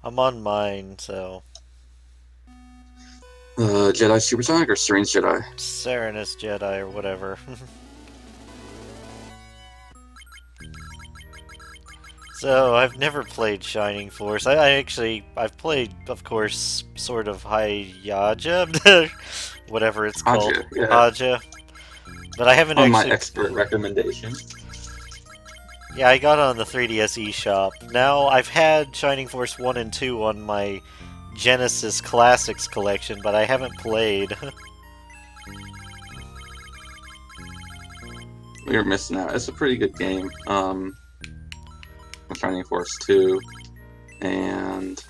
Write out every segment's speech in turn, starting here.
I'm on mine, so Jedi Supersonic or Strange Jedi? Serenus Jedi or whatever. So I've never played Shining Force. I've played, of course, sort of Hayaja, whatever it's called, Haja, yeah. Haja. But I haven't On my actually. expert recommendation. Yeah, I got it on the 3DS eShop. Now I've had Shining Force 1 and 2 on my Genesis Classics collection, but I haven't played. You're missing out. It's a pretty good game. Shining Force 2, and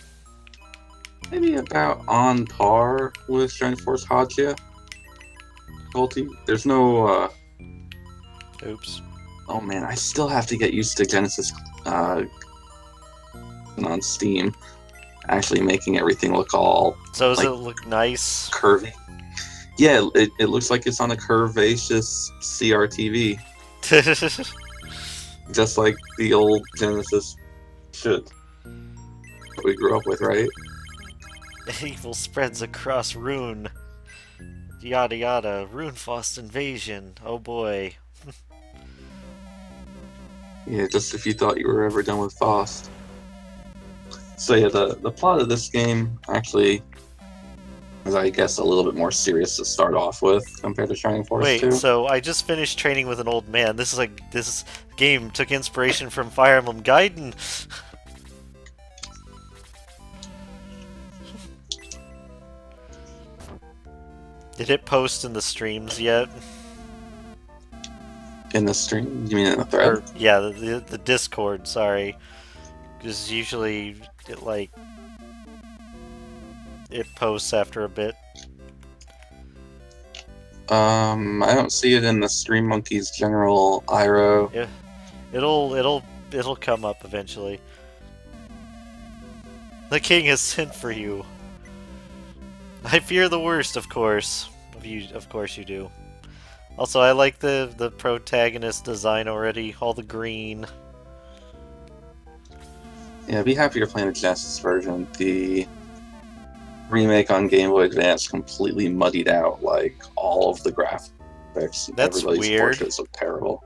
maybe about on par with Shining Force Haja difficulty. There's no. Oops. Oh man, I still have to get used to Genesis on Steam. Actually, making everything look all So does it like look nice? curvy. Yeah, it looks like it's on a curvaceous CRTV, just like the old Genesis should. That we grew up with, right? Evil spreads across Rune. Yada yada. Runefaust invasion. Oh boy. Yeah, just if you thought you were ever done with Faust. So yeah, the plot of this game actually is, I guess, a little bit more serious to start off with compared to Shining Force Wait, 2. so I just finished training with an old man. This game took inspiration from Fire Emblem Gaiden. Did it post in the streams yet? In the stream? You mean in the thread? Or yeah, the Discord. Sorry, because usually it posts after a bit. I don't see it in the Stream Monkeys general IRO. Yeah, it'll come up eventually. The king has sent for you. I fear the worst, of course. Of course you do. Also, I like the protagonist design already. All the green. Yeah, be happy you're playing the Genesis version. The remake on Game Boy Advance completely muddied out like all of the graphics. That's Everybody's weird. portraits look terrible.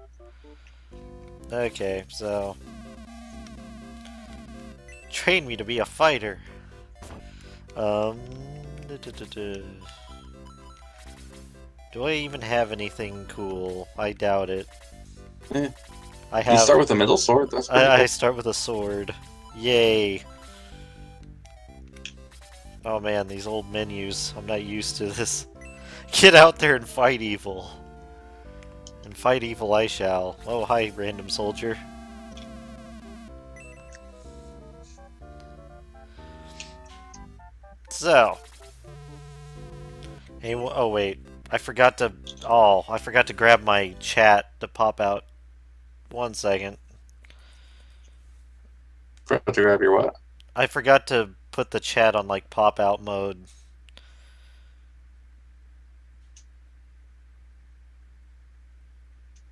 Okay, so train me to be a fighter. Um, do I even have anything cool? I doubt it. Eh. I You have. start with a middle sword. That's pretty I cool. start with a sword. Yay! Oh man, these old menus. I'm not used to this. Get out there and fight evil. And fight evil I shall. Oh, hi, random soldier. So. Hey, oh wait. I forgot to... Oh, I forgot to grab my chat to pop out. 1 second. Forgot to grab your what? I forgot to put the chat on, like, pop-out mode.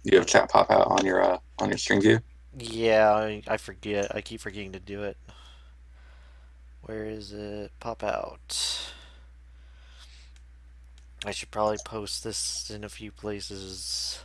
You have chat pop out on your stream view. Yeah, I forget. I keep forgetting to do it. Where is it? Pop out. I should probably post this in a few places.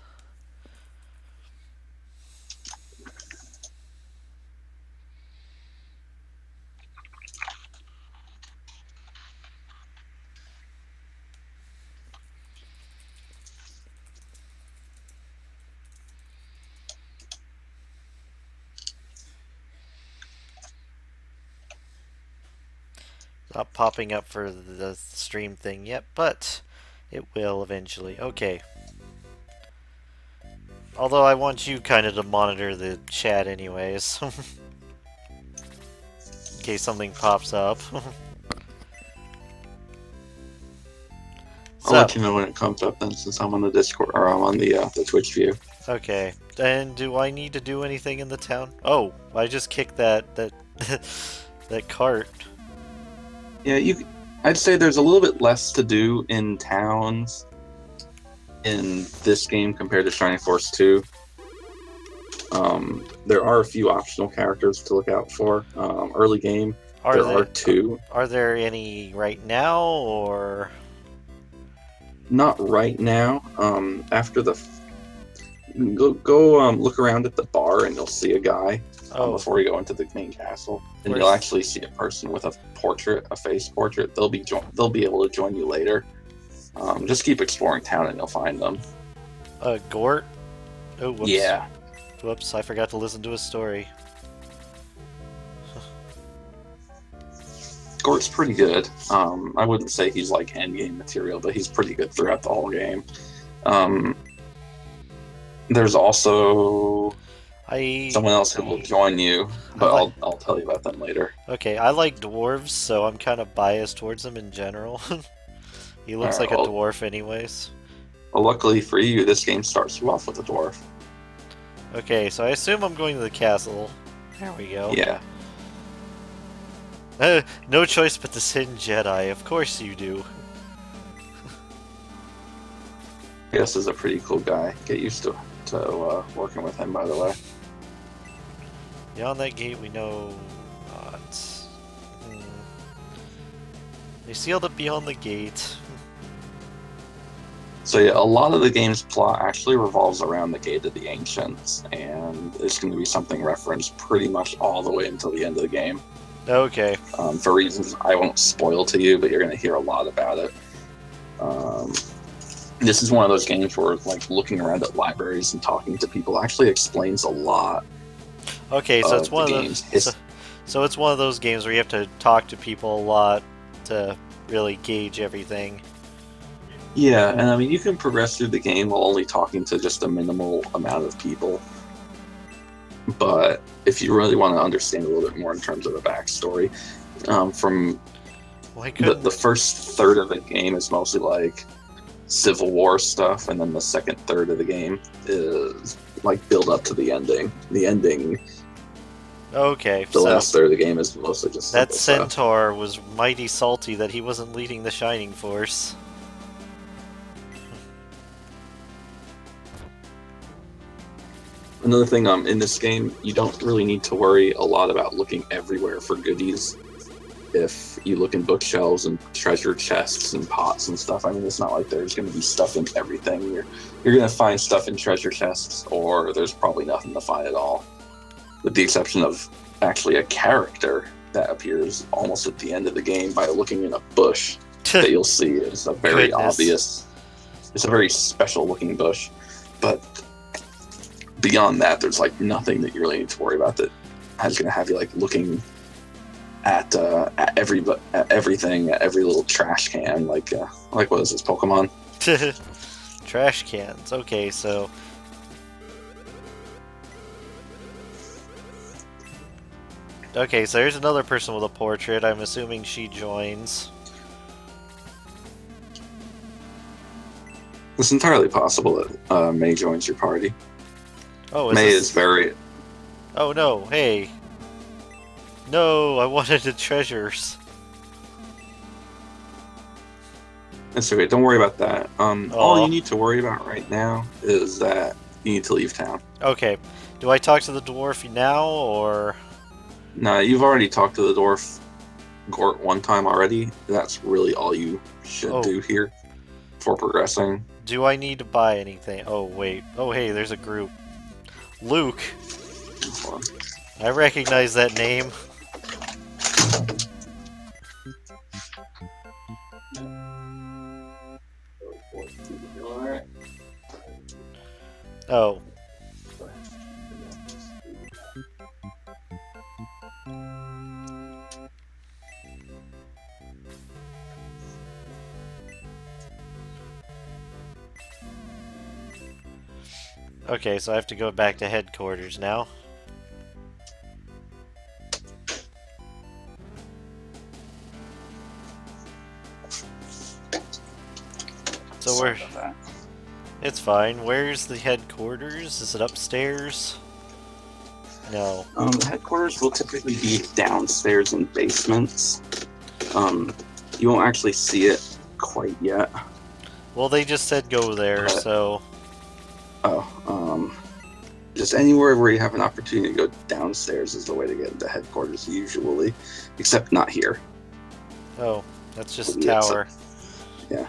Not popping up for the stream thing yet, but it will eventually. Okay. Although I want you kind of to monitor the chat anyways. In case something pops up. I'll So, let you know when it comes up then, since I'm on the Discord or I'm on the Twitch view. okay. And do I need to do anything in the town? Oh, I just kicked that that cart. Yeah, I'd say there's a little bit less to do in towns in this game compared to Shining Force 2. There are a few optional characters to look out for. Early game, Are There are two. are there any right now, or Not right now. After the go look around at the bar and you'll see a guy oh, before you go into the main castle, and Where's- you'll actually see a person with a portrait, a face portrait. They'll be able to join you later. Just keep exploring town and you'll find them. Gort? Oh, whoops. Yeah, Whoops, I forgot to listen to his story. Gort's pretty good. I wouldn't say he's like endgame material, but he's pretty good throughout the whole game. There's also someone else who will join you, but I'll tell you about them later. Okay, I like dwarves, so I'm kind of biased towards them in general. He looks like a Alright, dwarf anyways. Well, luckily for you, this game starts you off with a dwarf. Okay, so I assume I'm going to the castle. There we go. Yeah. No choice but to send Jedi, of course you do. Gus is a pretty cool guy. Get used to working with him, by the way. Beyond that gate we know not. They sealed it beyond the gate. So yeah, a lot of the game's plot actually revolves around the Gate of the Ancients, and it's going to be something referenced pretty much all the way until the end of the game. Okay. For reasons I won't spoil to you, but you're going to hear a lot about it. This is one of those games where like looking around at libraries and talking to people actually explains a lot. Okay, so it's one of games. those. So it's one of those games where you have to talk to people a lot to really gauge everything. Yeah, and I mean, you can progress through the game while only talking to just a minimal amount of people. But if you really want to understand a little bit more in terms of the backstory, from the first third of the game is mostly like Civil War stuff, and then the second third of the game is like build up to the ending. The ending. Okay, the last third of the game is mostly just that stuff. centaur was mighty salty that he wasn't leading the Shining Force. Another thing, in this game, you don't really need to worry a lot about looking everywhere for goodies. If you look in bookshelves and treasure chests and pots and stuff, I mean, it's not like there's going to be stuff in everything. You're going to find stuff in treasure chests, or there's probably nothing to find at all, with the exception of actually a character that appears almost at the end of the game by looking in a bush that you'll see. It's a very obvious, it's a very special looking bush, but beyond that, there's like nothing that you really need to worry about that is going to have you like looking at everything, at every little trash can, like what is this, Pokemon? Trash cans. Okay, so there's another person with a portrait. I'm assuming she joins. It's entirely possible that May joins your party. Oh, May is very... Oh no, hey. No, I wanted the treasures. It's okay, don't worry about that. All you need to worry about right now is that you need to leave town. Okay. Do I talk to the dwarf now, or...? No, you've already talked to the dwarf Gort one time already. That's really all you should do here for progressing. Do I need to buy anything? Oh, wait. Oh, hey, there's a group. Luke. I recognize that name. Oh. Okay, so I have to go back to headquarters now. So we're... It's fine. Where's the headquarters? Is it upstairs? No. The headquarters will typically be downstairs in basements. You won't actually see it quite yet. Well, they just said go there, so... Oh, Just anywhere where you have an opportunity to go downstairs is the way to get into headquarters usually, except not here. Oh, that's just Yeah, tower. Yeah.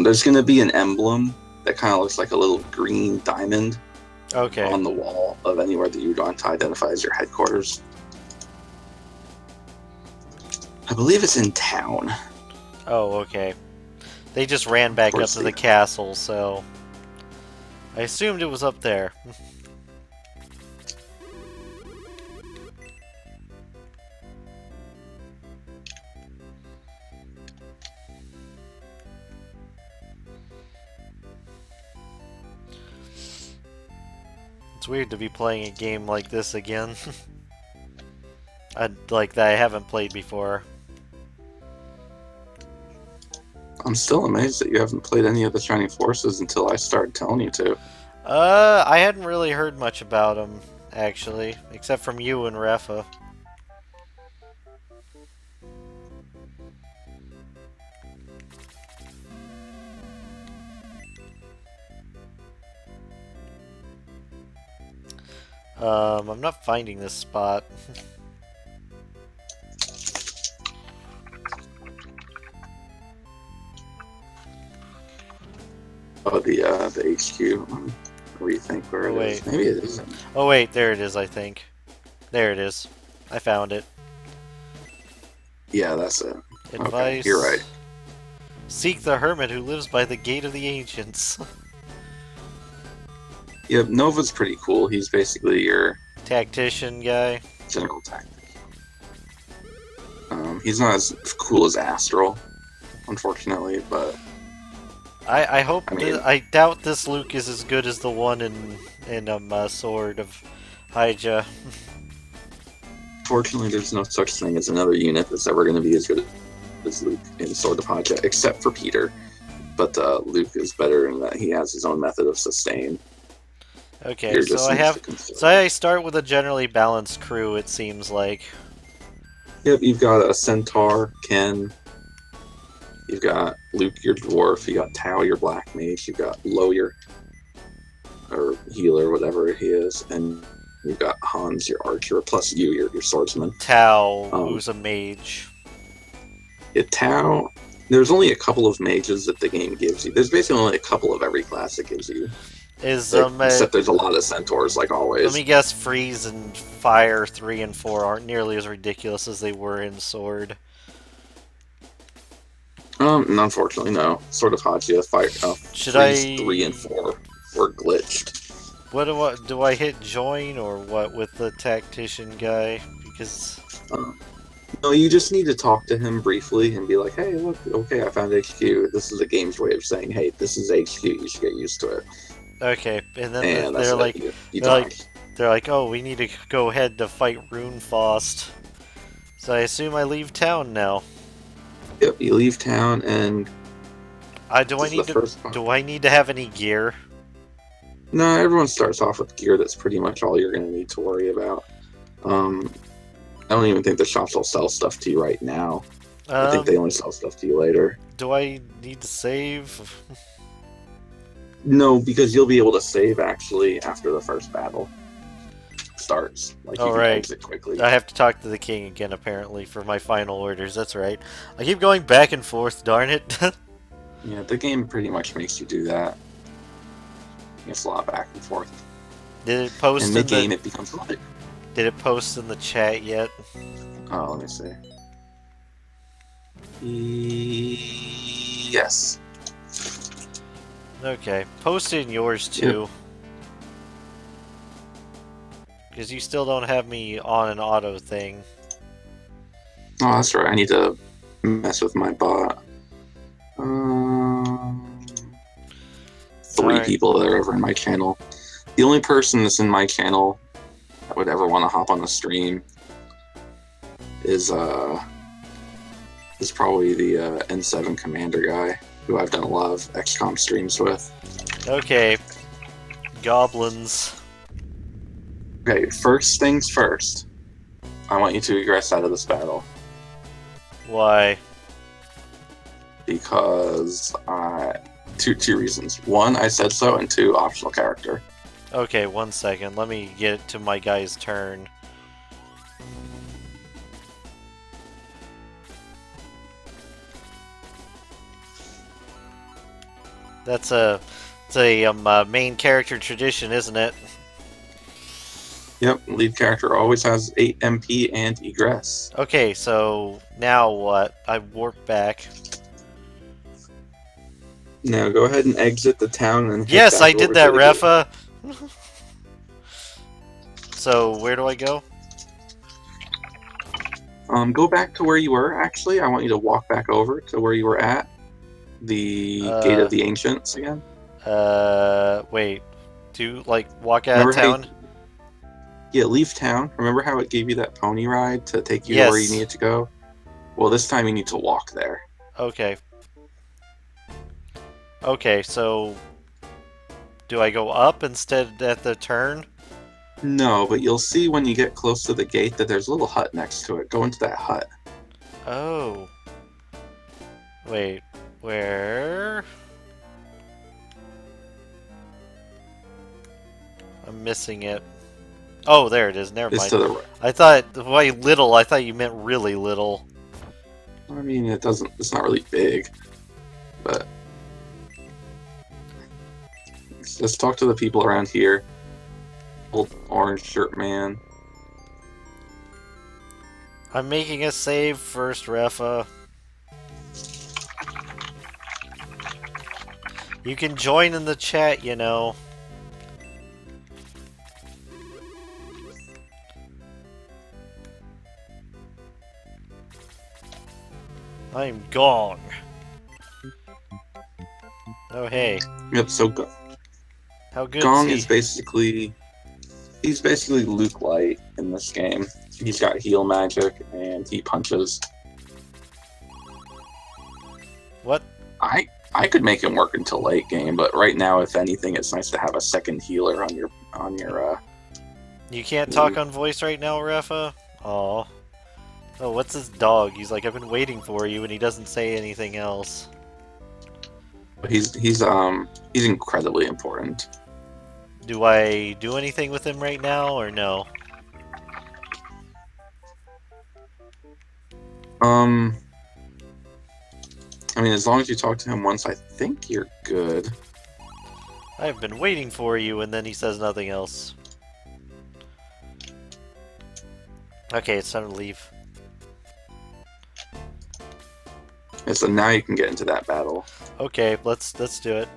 There's going to be an emblem that kind of looks like a little green diamond Okay. on the wall of anywhere that you want to identify as your headquarters. I believe it's in town. Oh, okay. They just ran back up to the castle, so I assumed it was up there. It's weird to be playing a game like this again. Like that I haven't played before. I'm still amazed that you haven't played any of the Shining Forces until I started telling you to. I hadn't really heard much about them, actually, except from you and Refa. I'm not finding this spot. Oh, the HQ. Rethink where Oh, it is. wait. Maybe it isn't. Oh wait, there it is, I think. There it is. I found it. Yeah, that's it. Advice. Okay, you're right. Seek the hermit who lives by the gate of the ancients. Yeah, Nova's pretty cool. He's basically your Tactician guy. general tactic. He's not as cool as Astral, unfortunately, but I hope. I mean- I doubt this Luke is as good as the one in Sword of Hyja. fortunately there's no such thing as another unit that's ever going to be as good as Luke in Sword of Haja, except for Peter. But Luke is better in that he has his own method of sustain. Okay, You're so just I used have. to conserve. So I start with a generally balanced crew. It seems like. Yep, you've got a Centaur, Ken. You've got Luke, your dwarf. You got Tao, your black mage. You've got Lo, your or healer, whatever he is, and you've got Hans, your archer, plus you, your swordsman. Tao, Um, who's a mage. Yeah, Tao. There's only a couple of mages that the game gives you. There's basically only a couple of every class it gives you. Is Except there's a lot of centaurs, like always. let me guess, Freeze and Fire 3 and 4 aren't nearly as ridiculous as they were in Sword. Unfortunately, no. Sword of Haja, Fire, Should Freeze I- 3 and 4 were glitched. What do I hit join or what with the tactician guy? Because No, you just need to talk to him briefly and be like, hey, look, okay, I found HQ. This is the game's way of saying, hey, this is HQ. You should get used to it. okay, and then And that's they're it. like You they're talk. like they're like, oh, we need to go ahead to fight Runefaust. So I assume I leave town now. Yep, you leave town and Do this I is need the to first part. do I need to have any gear? No, everyone starts off with gear. That's pretty much all you're going to need to worry about. I don't even think the shops will sell stuff to you right now. I think they only sell stuff to you later. Do I need to save? No, because you'll be able to save actually after the first battle starts. Like you can Alright. exit quickly. I have to talk to the king again, apparently, for my final orders. That's right. I keep going back and forth, darn it. Yeah, the game pretty much makes you do that. It's a lot back and forth. Did it post In in mid-game, the it becomes like, Did it post in the chat yet? oh, let me see. Yes. Okay, post it in yours too. Because you still don't have me on an auto thing. Oh, that's right. I need to mess with my bot. Three Alright. people that are over in my channel. The only person that's in my channel that would ever want to hop on the stream is probably the N7 Commander guy, who I've done a lot of XCOM streams with. Okay. Goblins. Okay, first things first. I want you to egress out of this battle Why? because two reasons. One, I said so, and two, optional character. Okay, 1 second. Let me get to my guy's turn. That's it's a main character tradition, isn't it? Yep, lead character always has 8 MP and egress. Okay, so now what? I warp back. Now go ahead and exit the town and head Yes, back I did over that, to the gate. Refa. So where do I go? Go back to where you were, actually. I want you to walk back over to where you were at. The Gate of the Ancients again. Wait. Do, like, walk out Remember of how town? Yeah, leave town. Remember how it gave you that pony ride to take you to where you Yes. needed to go? Well, this time you need to walk there. Okay. Okay, so... Do I go up instead at the turn? No, but you'll see when you get close to the gate that there's a little hut next to it. Go into that hut. Oh. Wait, where? I'm missing it. Oh, there it is. Never It's mind. to the right. I thought, why little? I thought you meant really little. I mean, it's not really big, but just talk to the people around here. Old orange shirt man. I'm making a save first, Refa. You can join in the chat, you know. I'm Gong. Oh, hey. Yep. So How good Gong is is he? he's basically Luke Light in this game. He's got heal magic and he punches. What? I could make him work until late game, but right now, if anything, it's nice to have a second healer on your You can't talk on voice right now, Refa? Aw. Oh, what's this dog? He's like, I've been waiting for you, and he doesn't say anything else. He's incredibly important. Do I do anything with him right now, or no? I mean, as long as you talk to him once, I think you're good. I've been waiting for you, and then he says nothing else. Okay, it's time to leave. And so now you can get into that battle. Okay, let's do it.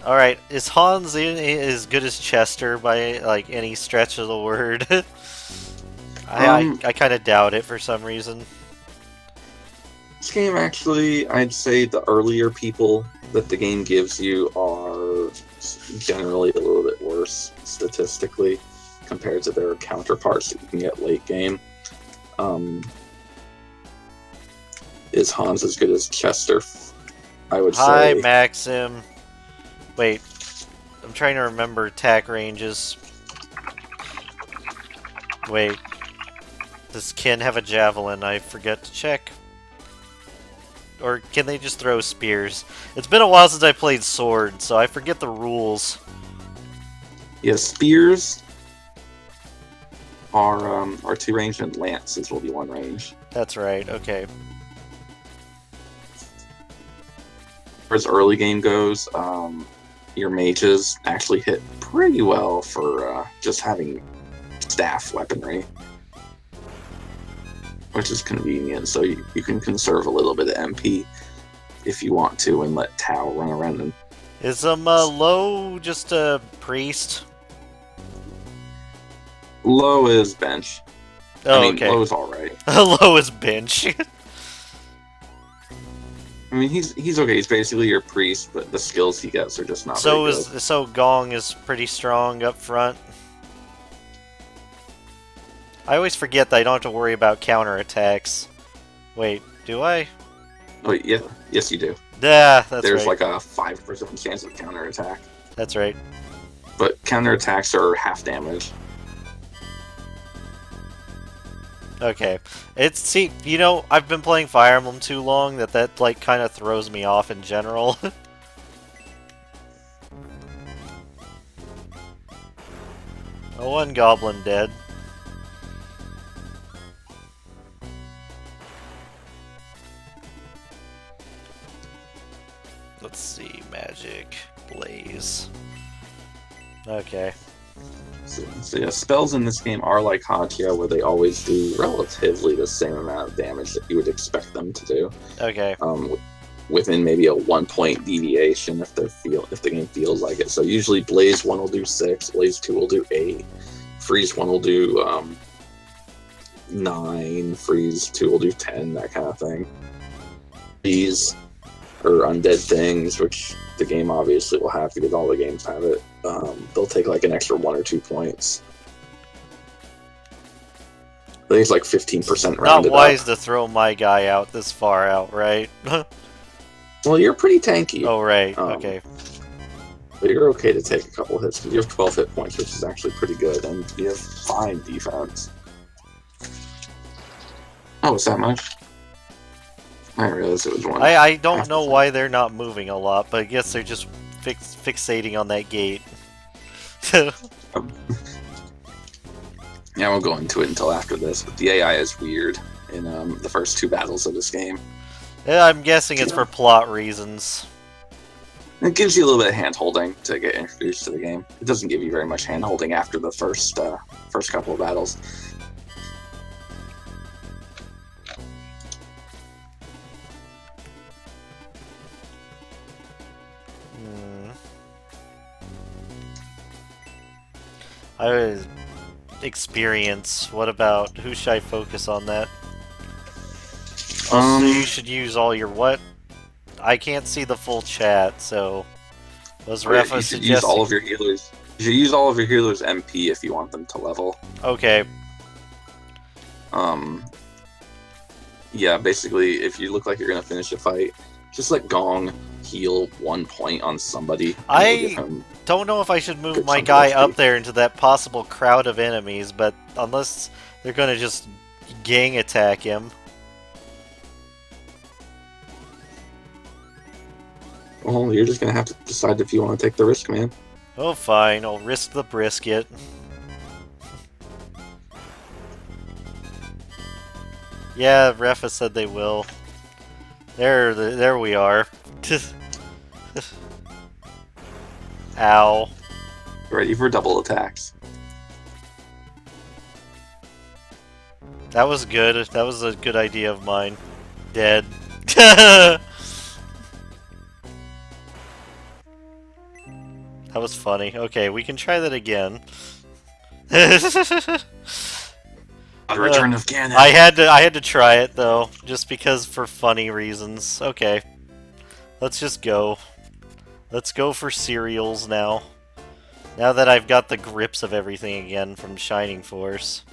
All right, is Hans as good as Chester by like any stretch of the word? I kind of doubt it for some reason. This game, actually, I'd say the earlier people that the game gives you are generally a little bit worse statistically compared to their counterparts that you can get late game. Is Hans as good as Chester? I would Hi, say. Maxim. Wait, I'm trying to remember attack ranges. Wait, does Ken have a javelin? I forget to check. Or can they just throw spears? It's been a while since I played Sword, so I forget the rules. Yeah, spears are 2 range and lances will be 1 range. That's right, okay. As far as early game goes, your mages actually hit pretty well for just having staff weaponry, which is convenient, so you can conserve a little bit of MP if you want to and let Tao run around and... Is Low just a priest? Low is bench. Oh, I mean, okay. Low's alright. Low is bench. I mean, he's okay. He's basically your priest, but the skills he gets are just not very good. So Gong is pretty strong up front. I always forget that I don't have to worry about counterattacks. Wait, do I? Oh, yeah. Yes, you do. Yeah, that's There's right. like a 5% chance of counterattack. That's right. But counterattacks are half damage. Okay. See, you know, I've been playing Fire Emblem too long that like kind of throws me off in general. Oh, one goblin dead. Let's see, magic, blaze. Okay. So yeah, spells in this game are like Hatia, where they always do relatively the same amount of damage that you would expect them to do. Okay. Within maybe a 1 point deviation if the game feels like it. So usually Blaze 1 will do 6, Blaze 2 will do 8, Freeze 1 will do 9, Freeze 2 will do 10, that kind of thing. These are undead things, which the game obviously will have because all the games have it. They'll take like an extra 1 or 2 points. I think it's like 15% rounded Not wise up. to throw my guy out this far out, right? Well, you're pretty tanky. Oh, right. Okay. But you're okay to take a couple hits because you have 12 hit points, which is actually pretty good, and you have fine defense. Oh, it's that much? I didn't realize it was one. I don't know why they're not moving a lot, but I guess they're just fixating on that gate. Yeah, we'll go into it until after this, but the AI is weird in the first 2 battles of this game. Yeah, I'm guessing it's for plot reasons. It gives you a little bit of hand-holding to get introduced to the game. It doesn't give you very much hand-holding after the first couple of battles. Experience. What about, who should I focus on that? So you should use all your what? I can't see the full chat, so was Refa you should suggesting? use all of your healers. You should use all of your healers MP if you want them to level. Okay. Yeah, basically, if you look like you're gonna finish a fight, just let Gong heal 1 point on somebody. Don't know if I should move my guy up there into that possible crowd of enemies, but unless they're gonna just gang attack him. Well, you're just gonna have to decide if you want to take the risk, man. Oh, fine. I'll risk the brisket. Yeah, Refa said they will. There we are. Ow. Ready for double attacks. That was good. That was a good idea of mine. Dead. That was funny. Okay, we can try that again. The return of Ganon. I had to try it though, just because for funny reasons. Okay. Let's just go. Let's go for cereals now. Now that I've got the grips of everything again from Shining Force.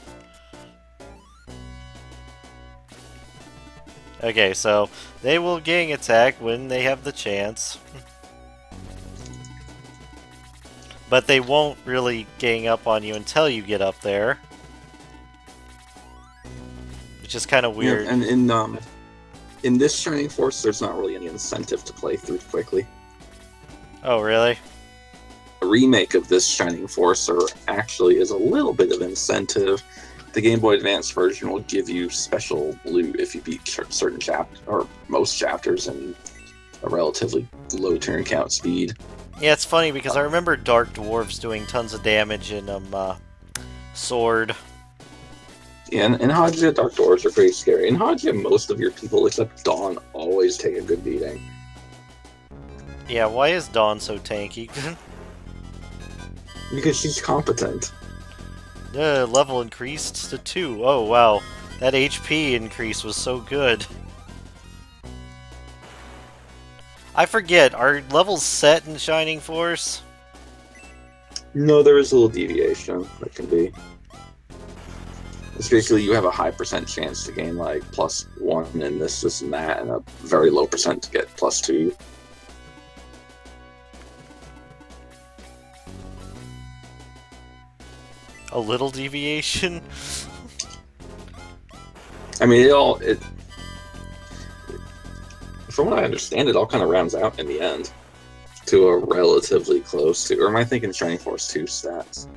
Okay, so they will gang attack when they have the chance. But they won't really gang up on you until you get up there. Which is kind of weird. Yeah, and in this Shining Force, there's not really any incentive to play through quickly. Oh, really? The remake of this Shining Force actually is a little bit of incentive. The Game Boy Advance version will give you special loot if you beat certain chapters, or most chapters, in a relatively low turn count speed. Yeah, it's funny because I remember Dark Dwarves doing tons of damage in Sword. Yeah, in Hagia, Dark Dwarves are pretty scary. In Hagia, most of your people, except Dawn, always take a good beating. Yeah, why is Dawn so tanky? Because she's competent. Level increased to 2. Oh, wow. That HP increase was so good. I forget, are levels set in Shining Force? No, there is a little deviation that can be. It's basically you have a high % chance to gain like +1 in this and that, and a very low % to get +2. A little deviation? I mean, from what I understand, it all kind of rounds out in the end to a relatively close to, or am I thinking Shining Force 2 stats?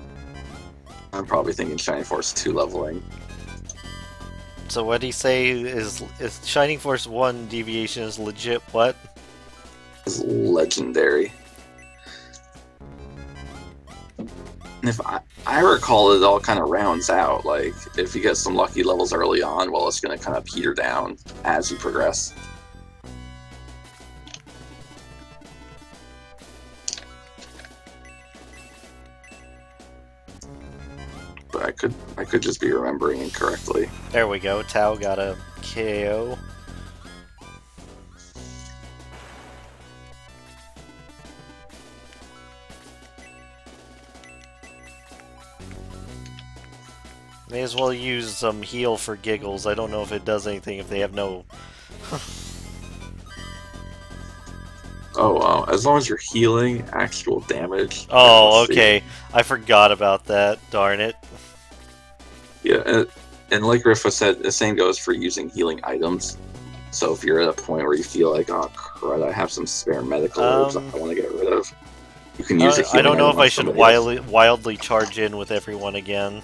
I'm probably thinking Shining Force 2 leveling. So what do you say is Shining Force 1 deviation is legit what? Is legendary. And if I recall, it all kind of rounds out. Like, if you get some lucky levels early on, well, it's going to kind of peter down as you progress. But I could just be remembering incorrectly. There we go. Tao got a KO. May as well use some heal for giggles. I don't know if it does anything if they have no... Oh, as long as you're healing actual damage. Oh, okay. I forgot about that. Darn it. Yeah, and like Rifa said, the same goes for using healing items. So if you're at a point where you feel like, oh crud, I have some spare medical herbs I want to get rid of, you can use a healing I don't know item if I on should somebody else. wildly charge in with everyone again.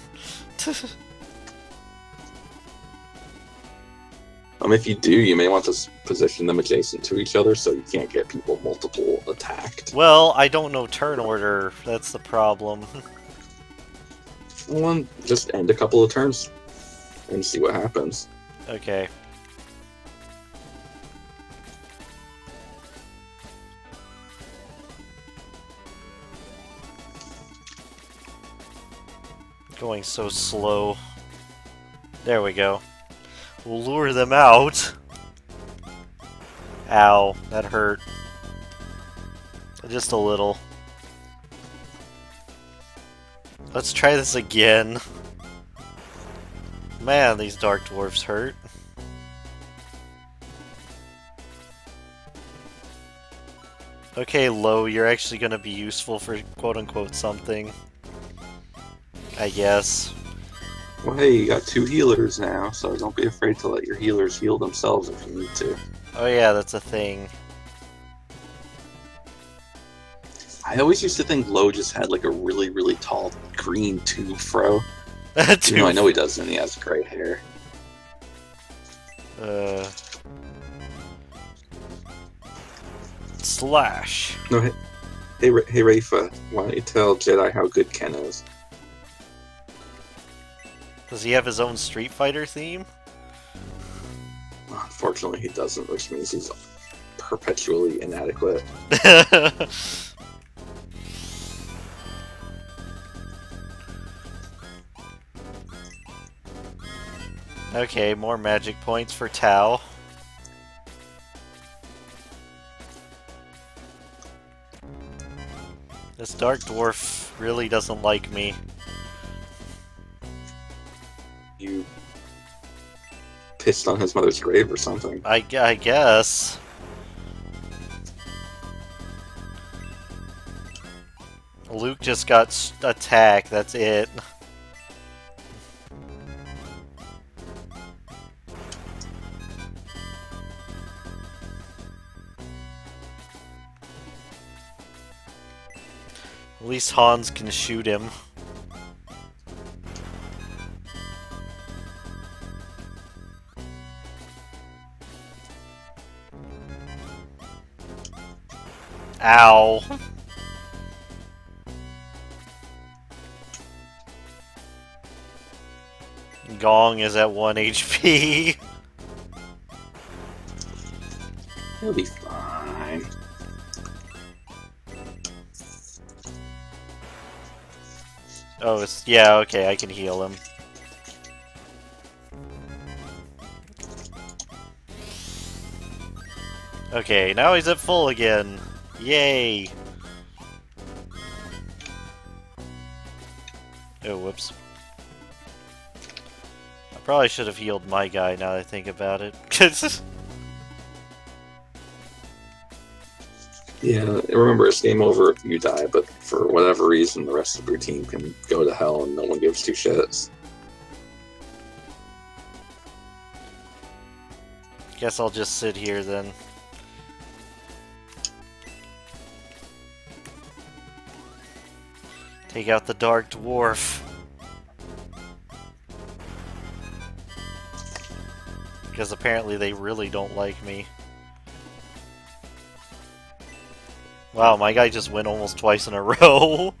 If you do, you may want to position them adjacent to each other so you can't get people multiple attacked. Well, I don't know turn order. That's the problem. Well, just end a couple of turns and see what happens. Okay. Going so slow. There we go. We'll lure them out. Ow, that hurt. Just a little. Let's try this again. Man, these dark dwarfs hurt. Okay, Lo, you're actually gonna be useful for quote-unquote something. I guess. Well, hey, you got 2 healers now, so don't be afraid to let your healers heal themselves if you need to. Oh yeah, that's a thing. I always used to think Lo just had like a really, really tall green tube fro. You know, I know he doesn't, and he has gray hair. Slash. No, hey, Rafa, why don't you tell Jedi how good Ken is? Does he have his own Street Fighter theme? Unfortunately, he doesn't, which means he's perpetually inadequate. Okay, more magic points for Tao. This dark dwarf really doesn't like me. You pissed on his mother's grave or something. I guess. Luke just got attacked, that's it. At least Hans can shoot him. Ow. Gong is at 1 HP. He'll be fine. Oh, it's... yeah, okay, I can heal him. Okay, now he's at full again. Yay! Oh, whoops. I probably should have healed my guy now that I think about it. Yeah, remember, it's game over if you die, but for whatever reason, the rest of your team can go to hell and no one gives 2 shits. Guess I'll just sit here then. Take out the Dark Dwarf. Because apparently they really don't like me. Wow, my guy just went almost twice in a row.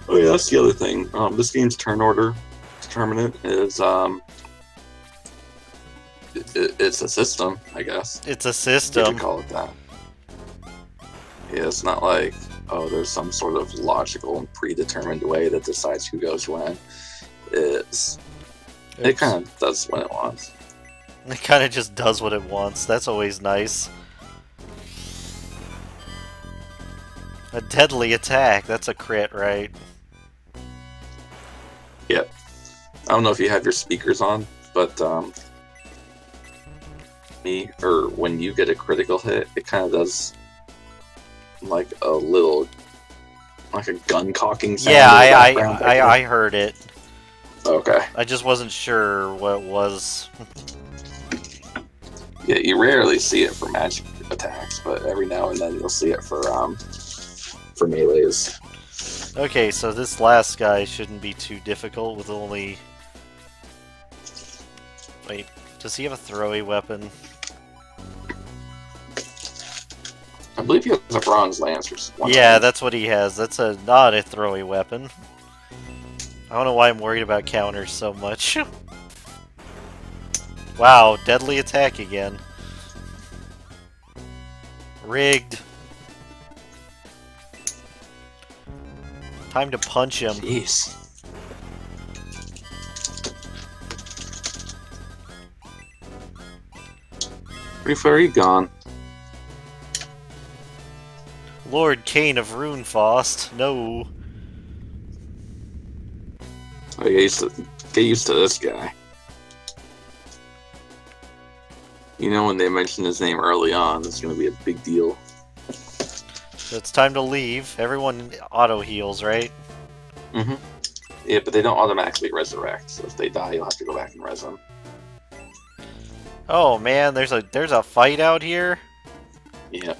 Oh yeah, that's the other thing. This game's turn order determinant is it's a system, I guess. It's a You system. could call it that. Yeah, it's not like, oh, there's some sort of logical and predetermined way that decides who goes when. It kind of does what it wants. It kind of just does what it wants. That's always nice. A deadly attack. That's a crit, right? Yep. I don't know if you have your speakers on, but when you get a critical hit, it kind of does like a little, like a gun cocking sound. Yeah, in the background. I heard it. Okay. I just wasn't sure what it was. Yeah, you rarely see it for magic attacks, but every now and then you'll see it for melees. Okay, so this last guy shouldn't be too difficult with only... Wait, does he have a throwaway weapon? I believe he has a bronze lance or something. Yeah, that's what he has. That's not a throwaway weapon. I don't know why I'm worried about counters so much. Wow, deadly attack again. Rigged. Time to punch him. Jeez. Pretty far you gone. Lord Kane of Runefaust. No. Oh, get used to this guy. You know, when they mention his name early on, it's going to be a big deal. It's time to leave. Everyone auto heals, right? Mm-hmm. Yeah, but they don't automatically resurrect. So if they die, you'll have to go back and res them. Oh man, there's a fight out here. Yeah.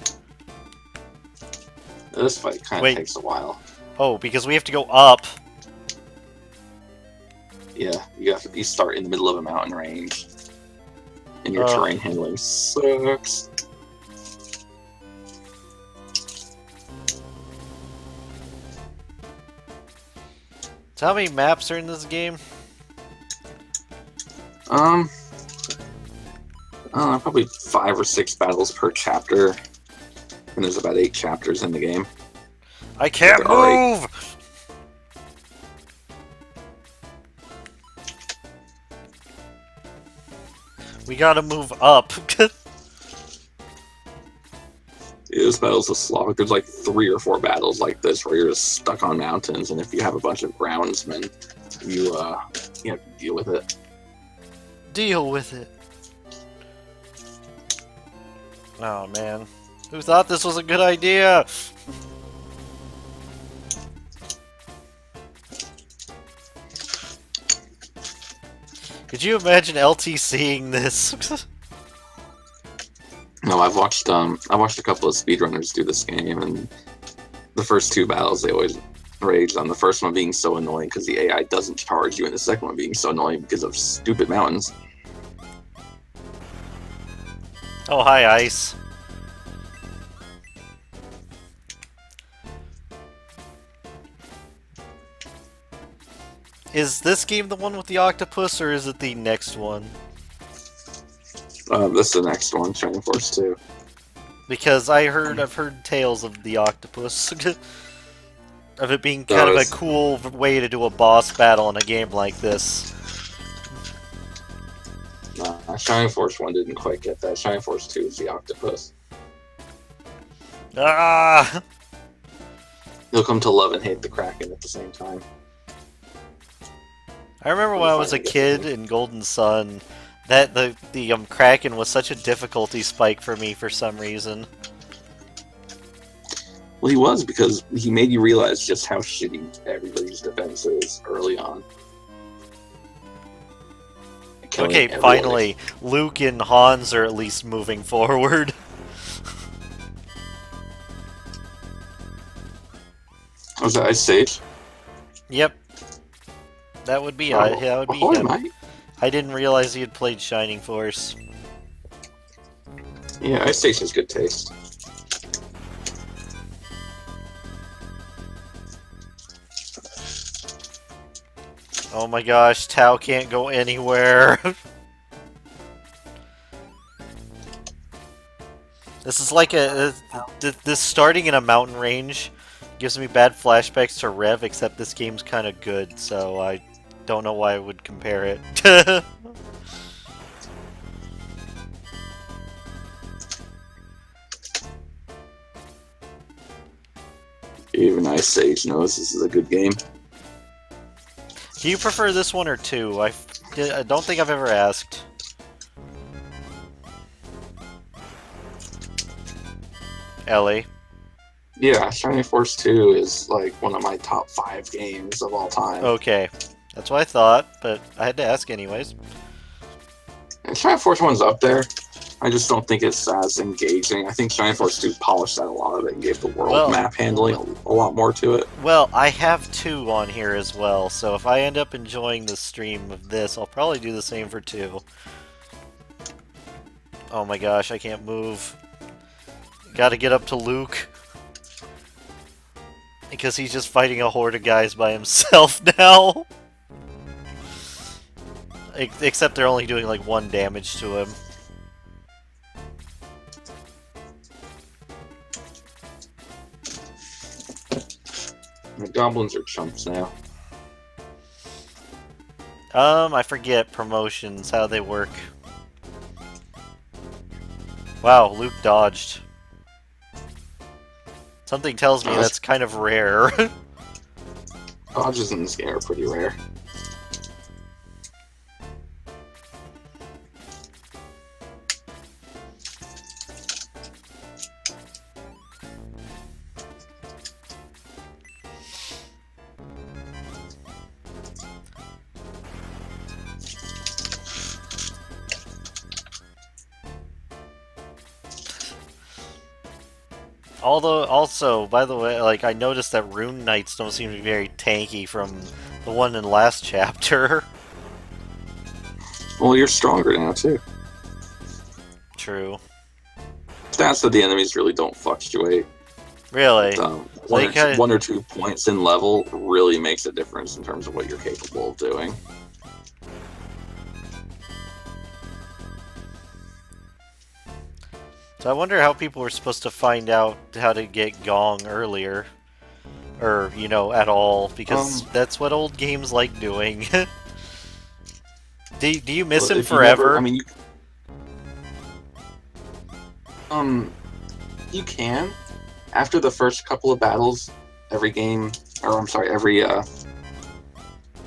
This fight kind of takes a while. Oh, because we have to go up. Yeah, you start in the middle of a mountain range, and your terrain handling sucks. So how many maps are in this game? I don't know, probably 5 or 6 battles per chapter, and there's about 8 chapters in the game. I can't move! We gotta move up. Yeah, this battle's a slog. There's like 3 or 4 battles like this where you're just stuck on mountains, and if you have a bunch of groundsmen, you have to deal with it. Deal with it. Oh man. Who thought this was a good idea? Could you imagine LT seeing this? No, I watched a couple of speedrunners do this game, and the first 2 battles they always raged on the first one being so annoying because the AI doesn't charge you, and the second one being so annoying because of stupid mountains. Oh, hi, Ice. Is this game the one with the octopus, or is it the next one? This is the next one, Shining Force 2. Because I've heard tales of the octopus. Of it being kind of a cool way to do a boss battle in a game like this. Nah, Shining Force 1 didn't quite get that. Shining Force 2 is the octopus. Ah! You'll come to love and hate the Kraken at the same time. I remember when I was a kid in Golden Sun, that the Kraken was such a difficulty spike for me for some reason. Well, he was, because he made you realize just how shitty everybody's defense is early on. Okay, finally, Luke and Hans are at least moving forward. Was that Ice Sage? Yep. That would be that would be ahoy, him. Mate. I didn't realize he had played Shining Force. Yeah, Ice Age has good taste. Oh my gosh, Tao can't go anywhere. This is like this starting in a mountain range gives me bad flashbacks to Rev, except this game's kind of good, so I don't know why I would compare it. Even Ice Age knows this is a good game. Do you prefer this one or 2? I don't think I've ever asked. Ellie. Yeah, Shining Force 2 is like one of my top 5 games of all time. Okay. That's what I thought, but I had to ask anyways. And Shining Force 1's up there. I just don't think it's as engaging. I think Shining Force 2 polished that a lot of it and gave the world map handling a lot more to it. Well, I have 2 on here as well, so if I end up enjoying the stream of this, I'll probably do the same for 2. Oh my gosh, I can't move. Gotta get up to Luke. Because he's just fighting a horde of guys by himself now. Except they're only doing like 1 damage to him. The goblins are chumps now. I forget promotions, how they work. Wow, Luke dodged. Something tells me that's kind of rare. Dodges in this game are pretty rare. Although, also, by the way, like, I noticed that Rune Knights don't seem to be very tanky from the one in last chapter. Well, you're stronger now, too. True. Stats of the enemies really don't fluctuate. Really? One or two points in level really makes a difference in terms of what you're capable of doing. So I wonder how people were supposed to find out how to get Gong earlier. Or, you know, at all, because that's what old games like doing. Do you miss him forever? You can. After the first couple of battles, every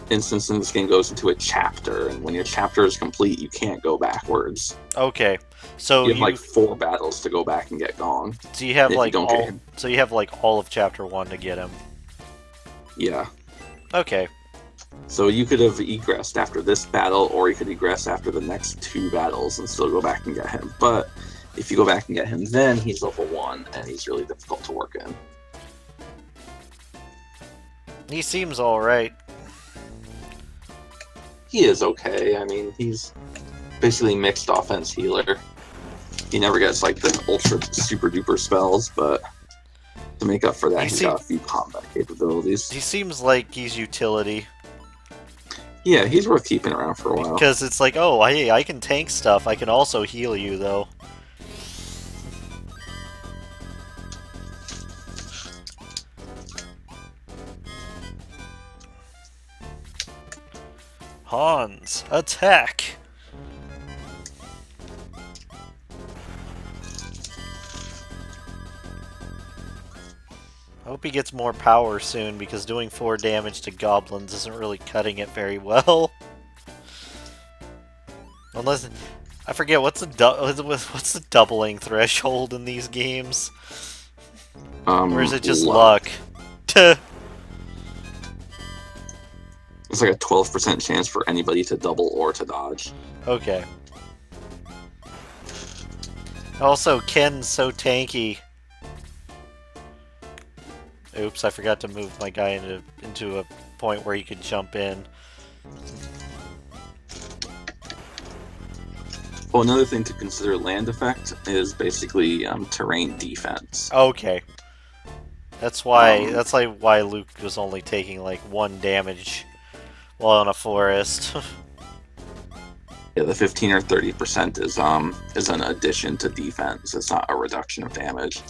instance in this game goes into a chapter, and when your chapter is complete, you can't go backwards. Okay, so you have like 4 battles to go back and get Gong. So you have like all of chapter 1 to get him. Yeah. Okay. So you could have egressed after this battle, or you could egress after the next 2 battles and still go back and get him. But if you go back and get him, then he's level 1, and he's really difficult to work in. He seems alright. He is okay. I mean, he's basically mixed offense healer. He never gets like the ultra super duper spells, but to make up for that, he's got a few combat capabilities. He seems like he's utility. Yeah, he's worth keeping around for a while. Because it's like, oh, I can tank stuff. I can also heal you, though. Hans, attack! I hope he gets more power soon, because doing 4 damage to goblins isn't really cutting it very well. Unless, I forget, what's the doubling threshold in these games? Or is it just luck? It's like a 12% chance for anybody to double or to dodge. Okay. Also, Ken's so tanky. Oops, I forgot to move my guy into a point where he could jump in. Oh, another thing to consider land effect is basically terrain defense. Okay. That's why. Um, That's like why Luke was only taking like 1 damage while in a forest. Yeah, the 15 or 30% is an addition to defense. It's not a reduction of damage.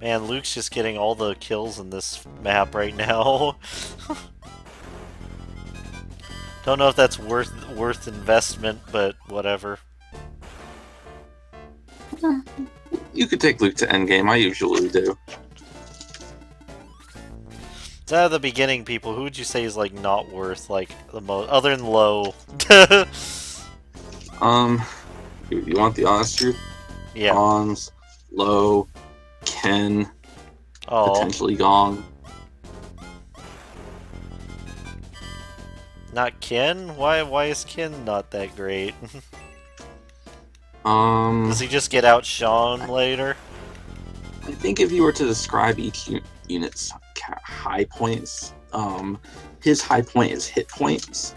Man, Luke's just getting all the kills in this map right now. Don't know if that's worth investment, but whatever. You could take Luke to endgame. I usually do. So out of the beginning, people, who would you say is like not worth like the most, other than low? You want the honest truth? Yeah. Hans, Low, Ken, Oh, potentially Gong. not Ken? Why is Ken not that great? Does he just get outshone later? I think if you were to describe each unit's high points, his high point is hit points.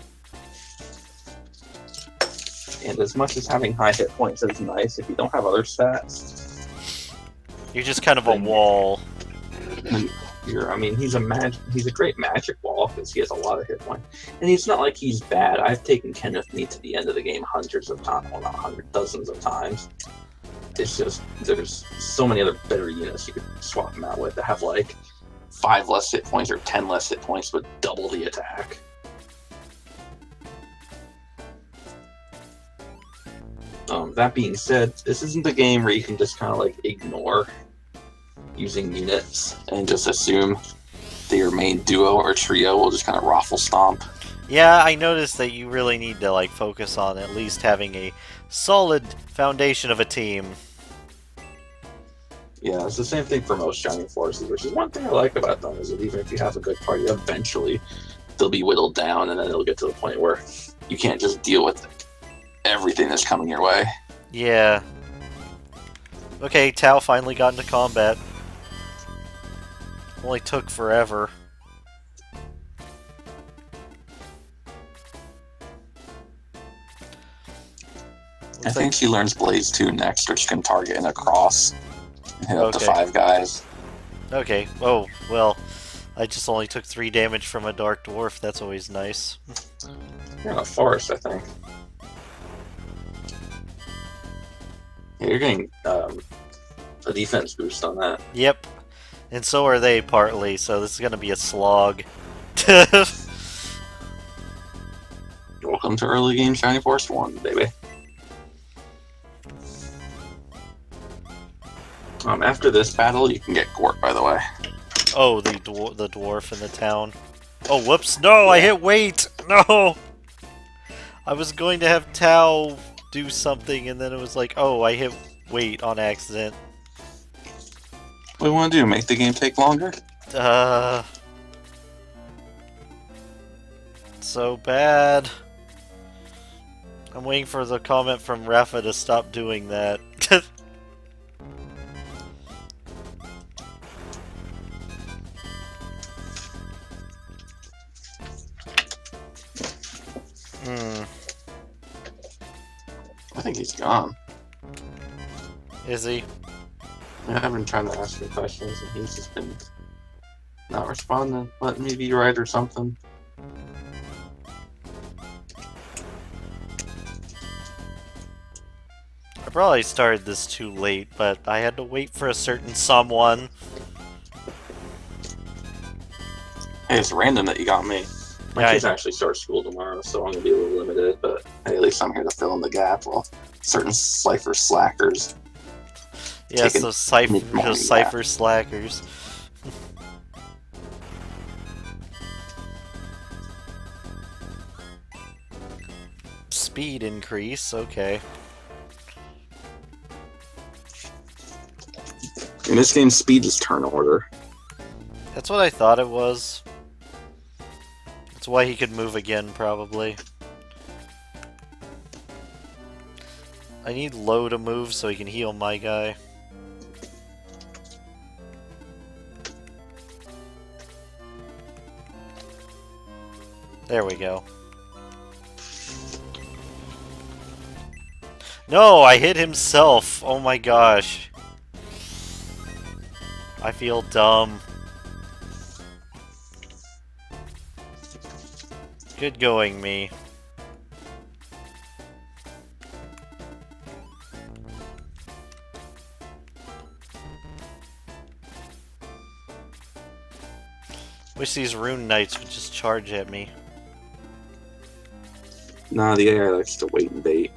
And as much as having high hit points is nice, if you don't have other stats, You're just kind of a wall. he's a great magic wall because he has a lot of hit points. And he's not like he's bad. I've taken Ken with me to the end of the game hundreds of times, well, not hundreds, dozens of times. It's just, there's so many other better units you could swap him out with that have like 5 less hit points or 10 less hit points but double the attack. That being said, this isn't a game where you can just kind of like ignore using units and just assume that your main duo or trio will just kind of raffle stomp. Yeah, I noticed that you really need to like focus on at least having a solid foundation of a team. Yeah, it's the same thing for most Shining Forces, which is one thing I like about them, is that even if you have a good party, eventually they'll be whittled down, and then it'll get to the point where you can't just deal with everything that's coming your way. Yeah. Okay, Tao finally got into combat. Only took forever. I think she learns Blaze 2 next, which can target in a cross and hit up to 5 guys. Okay, oh, well, I just only took 3 damage from a Dark Dwarf. That's always nice. You're in a forest, I think. Yeah, you're getting a defense boost on that. Yep. And so are they, partly, so this is gonna be a slog. Welcome to early game Shining Force 1, baby. After this battle, you can get Gort, by the way. Oh, the dwarf in the town. Oh, whoops! No, I hit wait! No! I was going to have Tao do something, and then it was like, oh, I hit wait on accident. What do you want to do? Make the game take longer? So bad. I'm waiting for the comment from Rafa to stop doing that. I think he's gone. Is he? I've been trying to ask him questions, and he's just been not responding. Letting me be right or something. I probably started this too late, but I had to wait for a certain someone. Hey, it's random that you got me. My Yeah, kids actually start school tomorrow, so I'm going to be a little limited, but hey, at least I'm here to fill in the gap while certain Cypher slackers. Yeah, so mid-morning Cypher slackers. Speed increase, okay. In this game, speed is turn order. That's what I thought it was. That's why he could move again, probably. I need Low to move so he can heal my guy. There we go. No, I hit himself. Oh my gosh. I feel dumb. Good going, me. Wish these rune knights would just charge at me. Nah, the AI likes to wait and bait.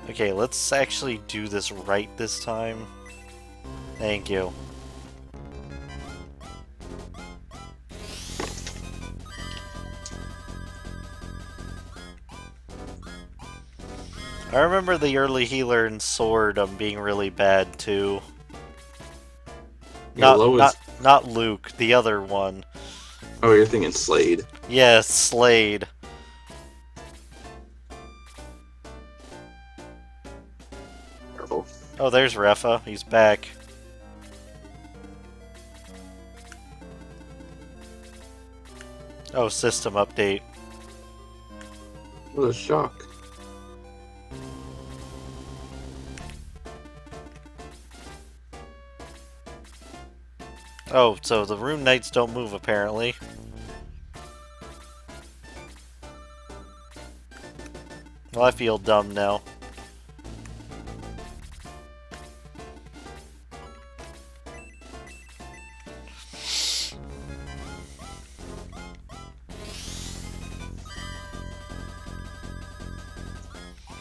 Okay, let's actually do this right this time. Thank you. I remember the early healer and sword being really bad too. Yeah, low is... Not Luke, the other one. Oh, you're thinking Slade. Yes, Slade. Careful. Oh, there's Refa. He's back. Oh, system update. What a shock. Oh, so the rune knights don't move apparently. Well, I feel dumb now.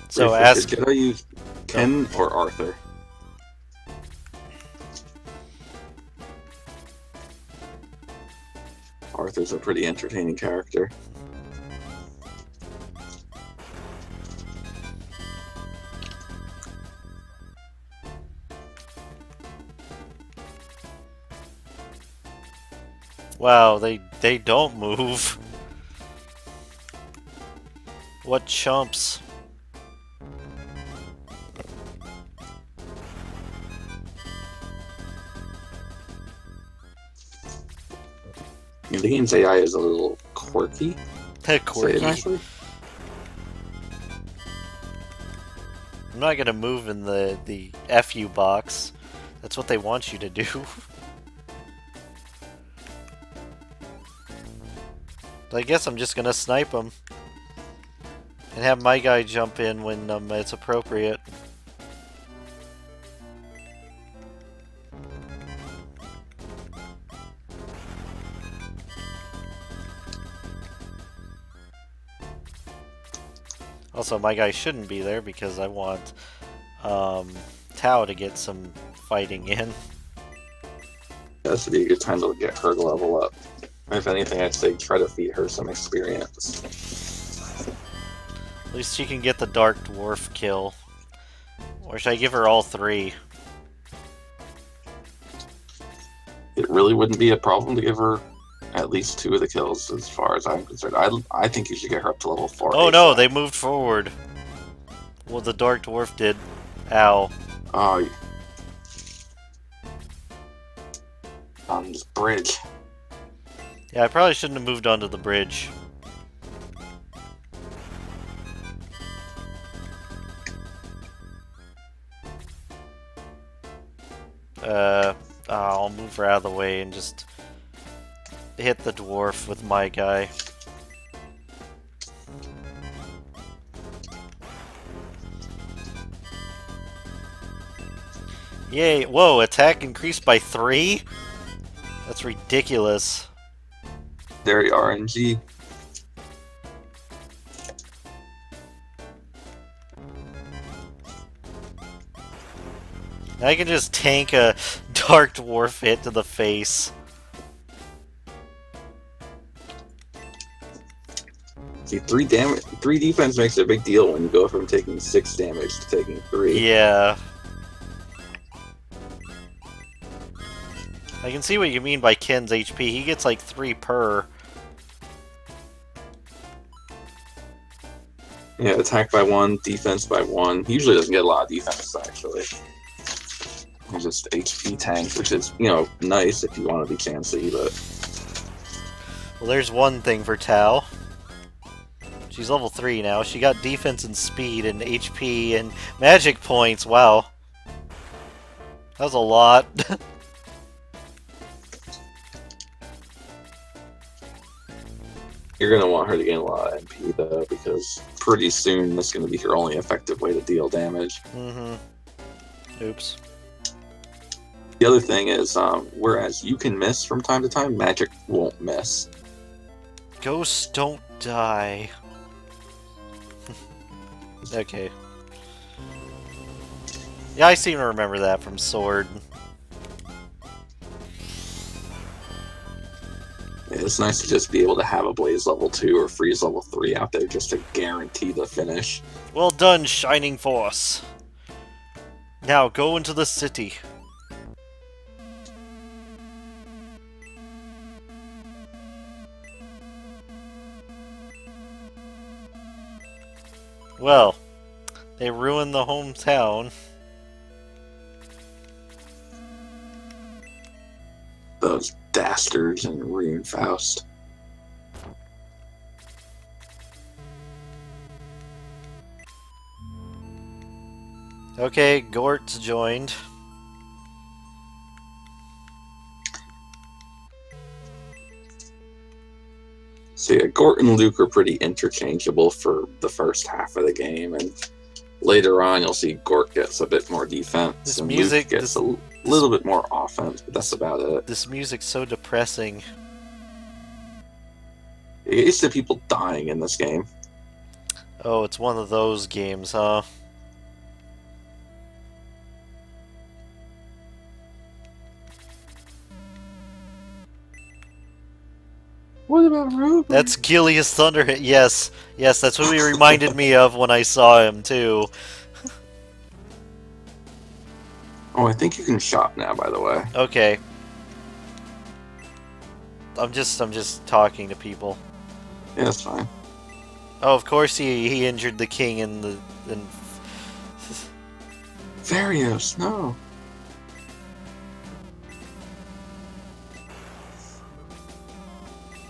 So ask... Did I use Ken or Arthur? Arthur's a pretty entertaining character. Wow, they don't move. What chumps. The game's AI is a little quirky. Quirky. Nicely. I'm not gonna move in the FU box. That's what they want you to do. But I guess I'm just gonna snipe them. And have my guy jump in when it's appropriate. Also, my guy shouldn't be there because I want Tao to get some fighting in. This would be a good time to get her to level up. If anything, I'd say try to feed her some experience. At least she can get the Dark Dwarf kill. Or should I give her all three? It really wouldn't be a problem to give her at least 2 of the kills, as far as I'm concerned. I think you should get her up to level 4. Oh no, they moved forward. Well, the Dark Dwarf did. Ow. Oh, on this bridge. Yeah, I probably shouldn't have moved onto the bridge. I'll move her out of the way and just hit the dwarf with my guy. Yay! Whoa, attack increased by 3? That's ridiculous. Very RNG. I can just tank a Dark Dwarf hit to the face. See, 3 defense makes a big deal when you go from taking 6 damage to taking 3. Yeah. I can see what you mean by Ken's HP. He gets like 3 per. Yeah, attack by 1, defense by 1. He usually doesn't get a lot of defense, actually. and just HP tank, which is, you know, nice if you want to be fancy, but Well, there's one thing for Tao. She's level 3 now. She got defense and speed and HP and magic points. Wow. That was a lot. you're going to want her to gain a lot of MP, though, because pretty soon this is going to be her only effective way to deal damage. Mm-hmm. Oops. The other thing is, whereas you can miss from time to time, magic won't miss. Ghosts don't die. Okay. Yeah, I seem to remember that from Sword. Yeah, it's nice to just be able to have a Blaze level 2 or Freeze level 3 out there just to guarantee the finish. Well done, Shining Force. Now go into the city. Well, they ruined the hometown. Those dastards and Rune Faust. Okay, Gort's joined. So yeah, Gort and Luke are pretty interchangeable for the first half of the game, and later on you'll see Gort gets a bit more defense, This and music- Luke gets a little bit more offense, but that's about it. This music's so depressing. You're used to people dying in this game. Oh, it's one of those games, huh? What about Ruben? That's Gilius Thunderhit. Yes, yes, that's what he reminded me of when I saw him too. Oh, I think you can shop now, by the way. Okay. I'm just talking to people. Yeah, that's fine. Oh, of course he injured the king in Varios, no.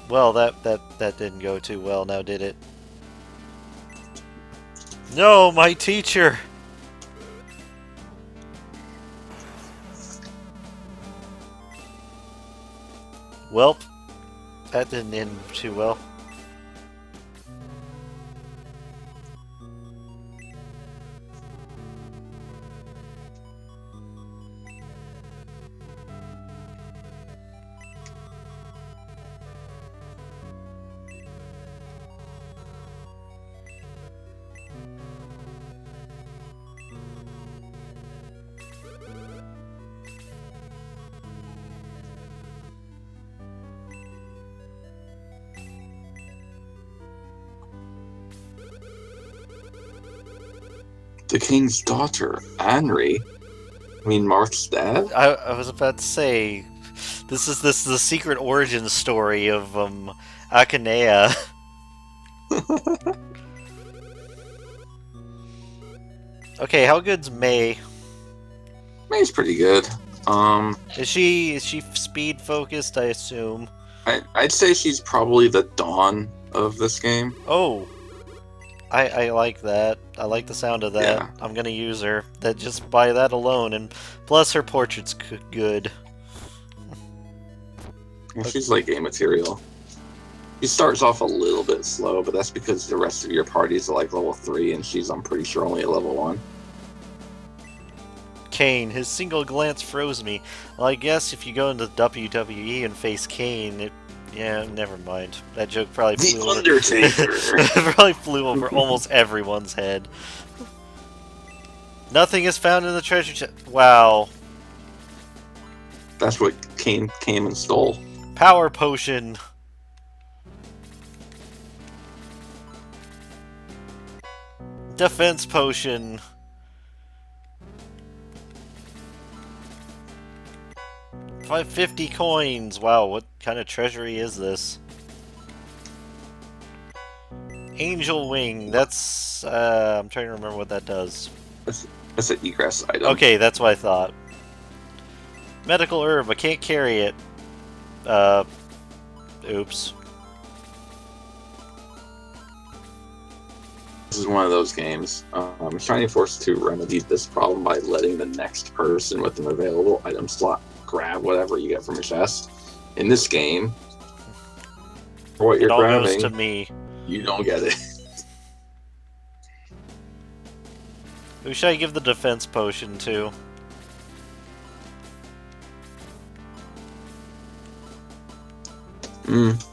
well, that didn't go too well now, did it? No, my teacher. Welp, that didn't end too well. The king's daughter, Anri. I mean, Marth's dad? I was about to say, this is the secret origin story of Akanea. Okay, how good's May? May's pretty good. Is she speed focused? I assume. I'd say she's probably the Dawn of this game. Oh, I like that. I like the sound of that. Yeah. I'm gonna use her. That just by that alone, and plus her portrait's good. Yeah, she's like game material. She starts off a little bit slow, but that's because the rest of your parties are like level 3, and she's, I'm pretty sure, only at level 1. Kane, his single glance froze me. Well, I guess if you go into WWE and face Kane, it... Yeah, never mind. That joke probably The flew Undertaker! over... probably flew over almost everyone's head. Nothing is found in the treasure chest. Wow. That's what Kane came and stole. Power potion. Defense potion. $550 coins. Wow, what kind of treasury is this? Angel wing. That's I'm trying to remember what that does. That's an egress item. Okay, that's what I thought. Medical herb, I can't carry it. Oops. This is one of those games. Shining Force 2 remedied this problem by letting the next person with an available item slot grab whatever you get from your chest. In this game, for what It you're all grabbing, goes to me. you don't get it. Who should I give the defense potion to?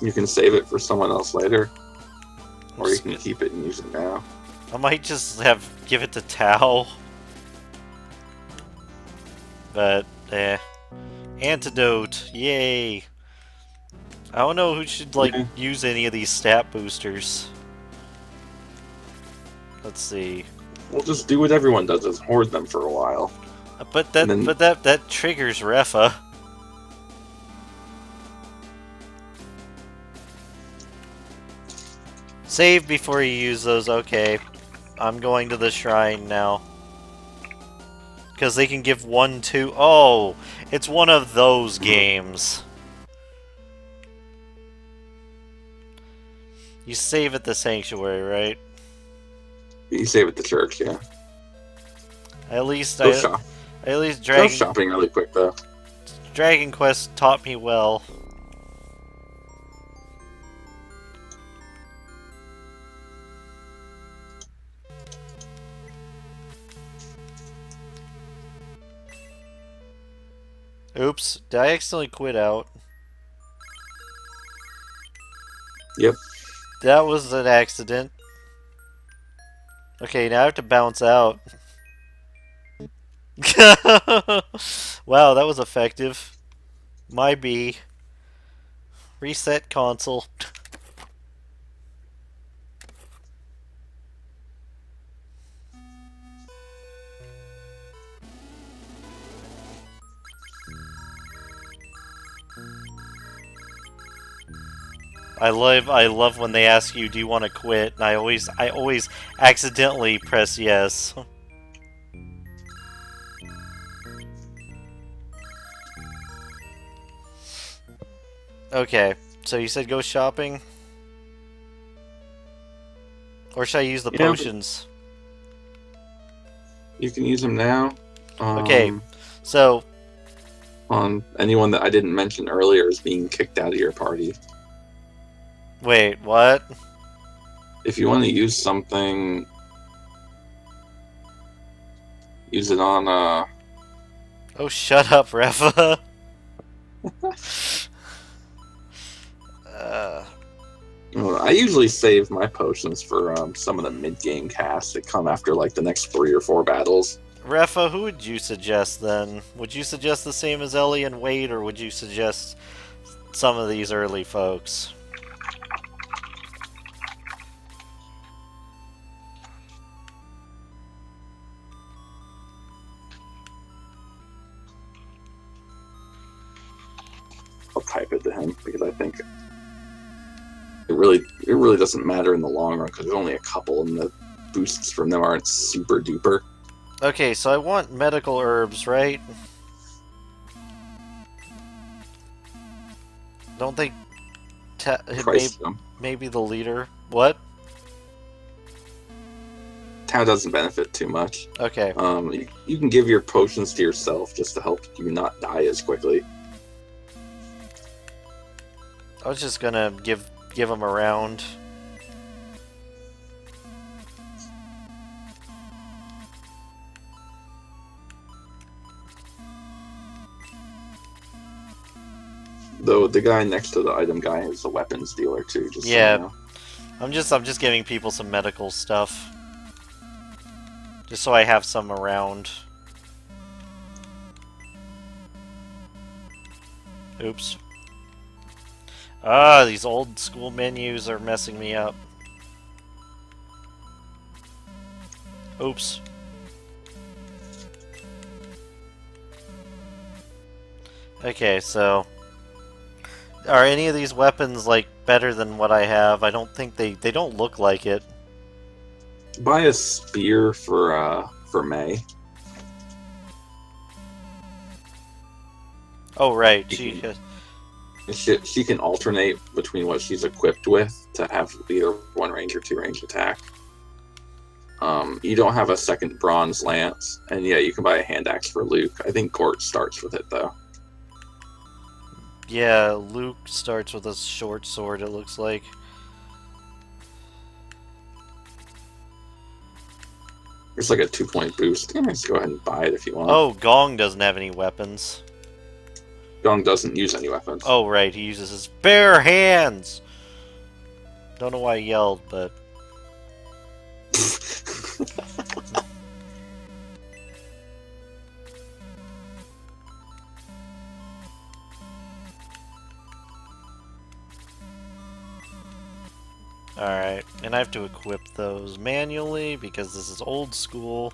You can save it for someone else later, or you Just- can keep it and use it now. I might just give it to Tao. But, Antidote, yay! I don't know who should, like, Yeah. use any of these stat boosters. Let's see. We'll just do what everyone does, is hoard them for a while. But And then- that triggers Refa. Save before you use those, okay. I'm going to the shrine now. Because they can give 1, 2... Oh! It's one of those games. You save at the sanctuary, right? You save at the church, yeah. At least Go shop. At least Go shopping really quick, though. Dragon Quest taught me well. Oops, did I accidentally quit out? Yep. That was an accident. Okay, now I have to bounce out. Wow, that was effective. My B. Reset console. I love when they ask you, do you want to quit? And I always accidentally press yes. Okay, so you said go shopping? Or should I use the Yeah, potions? You can use them now. Okay. So, On anyone that I didn't mention earlier is being kicked out of your party. wait, what? If you want to use something, use it on Oh, shut up, Refa. I usually save my potions for some of the mid-game casts that come after like the next 3 or 4 battles. Refa, who would you suggest then? Would you suggest the same as Ellie and Wade, or would you suggest some of these early folks? I'll type it to him because I think it really doesn't matter in the long run because there's only a couple and the boosts from them aren't super duper. Okay, so I want medical herbs, right? Don't think Price them. maybe the leader. What? Town doesn't benefit too much. Okay. You can give your potions to yourself just to help you not die as quickly. I was just gonna give them a round. Though the guy next to the item guy is a weapons dealer too. Just Yeah. So you know. I'm just giving people some medical stuff. Just so I have some around. Oops. Ah, these old school menus are messing me up. Oops. Okay, so... Are any of these weapons, like, better than what I have? I don't think they don't look like it. Buy a spear for May. Oh, right. She can alternate between what she's equipped with to have either 1 range or 2 range attack. You don't have a second bronze lance, and yeah, you can buy a hand axe for Luke. I think Gort starts with it though. Yeah, Luke starts with a short sword, it looks like. It's like a 2-point boost. Just go ahead and buy it if you want. Oh, Gong doesn't have any weapons. Gong doesn't use any weapons. Oh, right, he uses his bare hands! Don't know why I yelled, but... Alright, and I have to equip those manually because this is old school.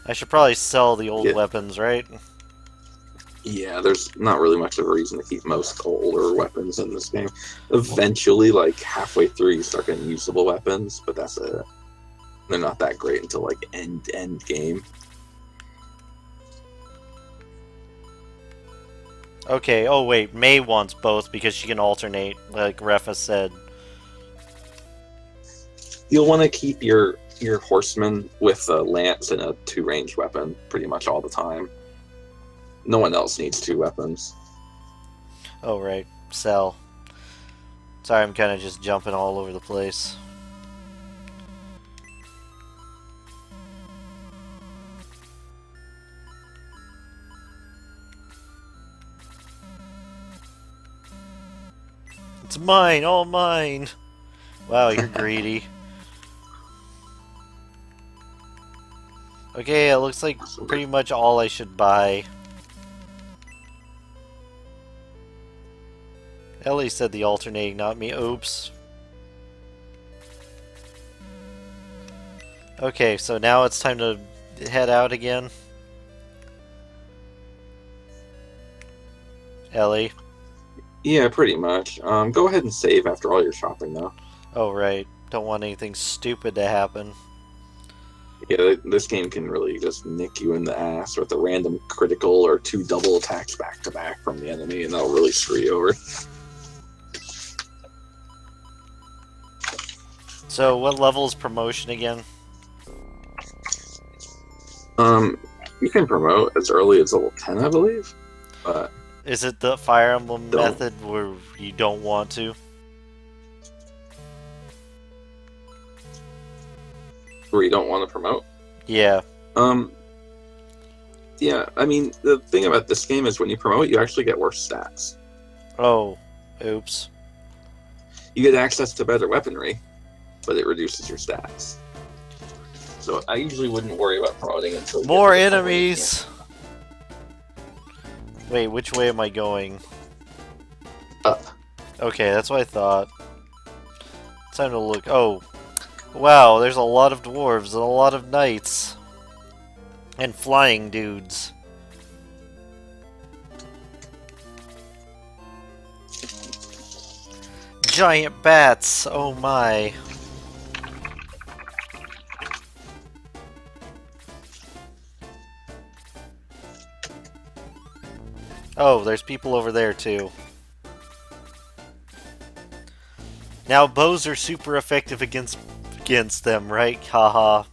I should probably sell the old weapons, right? Yeah, there's not really much of a reason to keep most older weapons in this game. Eventually, like halfway through, you start getting usable weapons, but that's it. They're not that great until like end game. Okay, oh wait, May wants both because she can alternate, like Refa said. You'll want to keep your horseman with a lance and a 2-range weapon pretty much all the time. No one else needs 2 weapons. Oh right, sell. Sorry, I'm kind of just jumping all over the place. It's mine, all mine. Wow, you're greedy. Okay, it looks like pretty much all I should buy. Ellie said the alternating, not me. Oops. Okay, so now it's time to head out again. Ellie. Yeah, pretty much. Go ahead and save after all your shopping, though. Oh, right. Don't want anything stupid to happen. Yeah, this game can really just nick you in the ass with a random critical or 2 double attacks back to back from the enemy, and that'll really screw you over. So, what level is promotion again? You can promote as early as level 10, I believe. But is it the Fire Emblem method where you don't want to? Where you don't want to promote? Yeah. Yeah, I mean, the thing about this game is when you promote, you actually get worse stats. Oh, oops. You get access to better weaponry, but it reduces your stats. So I usually wouldn't worry about promoting until more enemies. Wait, which way am I going? Up. Okay, that's what I thought. Time to look. Oh, wow! There's a lot of dwarves and a lot of knights and flying dudes. Giant bats. Oh my. Oh, there's people over there too. Now bows are super effective against them, right? Haha.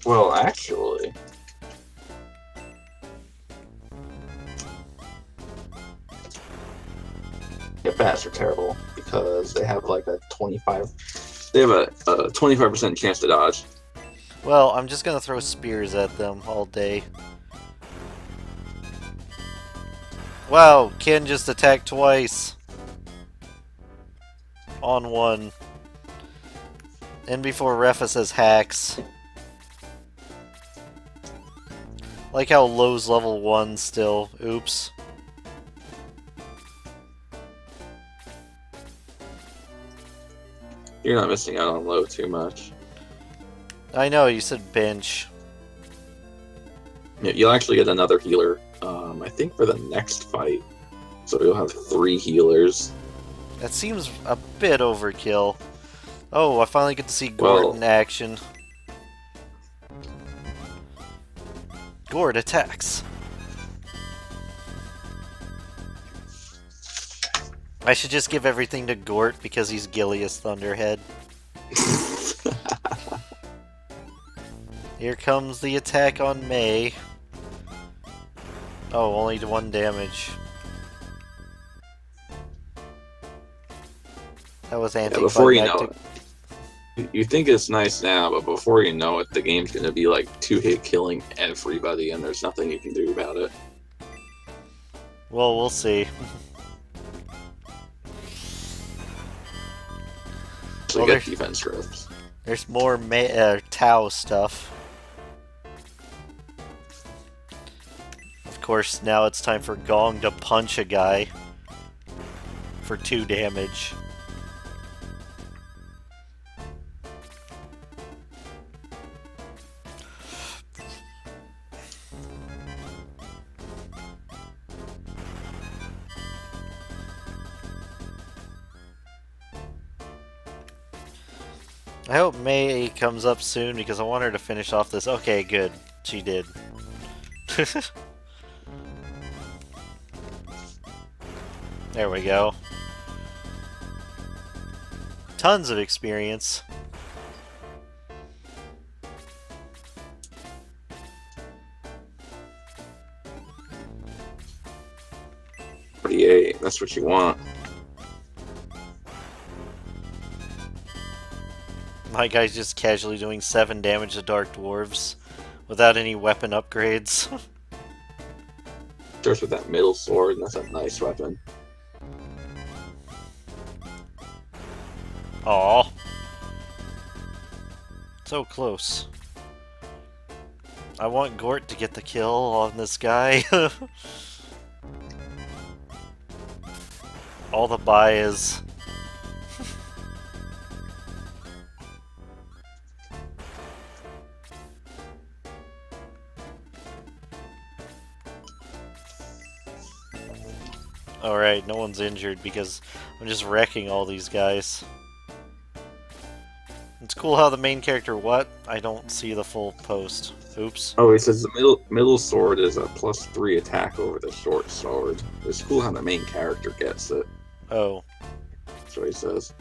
Well, actually, yeah, bats are terrible because they have like a 25. They have a 25% chance to dodge. Well, I'm just gonna throw spears at them all day. Wow, Ken just attacked twice. On one. And before Refa says hacks. Like how Low's level 1 still. Oops. You're not missing out on Low too much. I know, you said bench. Yeah, you'll actually get another healer, I think, for the next fight. So you'll have 3 healers. That seems a bit overkill. Oh, I finally get to see Gort in action. Gord attacks. I should just give everything to Gort because he's Gilius Thunderhead. Here comes the attack on May. Oh, only 1 damage. That was anticlimactic. Yeah, before you know it, you think it's nice now, but before you know it, the game's gonna be like 2-hit killing everybody, and there's nothing you can do about it. Well, we'll see. So Well, you get defense growth. There's more Tau stuff. Of course, now it's time for Gong to punch a guy for 2 damage. I hope May comes up soon because I want her to finish off this. Okay, good. She did. There we go. Tons of experience. That's what you want. My guy's just casually doing 7 damage to Dark Dwarves without any weapon upgrades. Starts with that middle sword, and that's a nice weapon. Aw. So close. I want Gort to get the kill on this guy. All the buy is... Alright, no one's injured because I'm just wrecking all these guys. It's cool how the main character... What? I don't see the full post. Oops. Oh, he says the middle sword is a +3 attack over the short sword. It's cool how the main character gets it. Oh. That's what he says.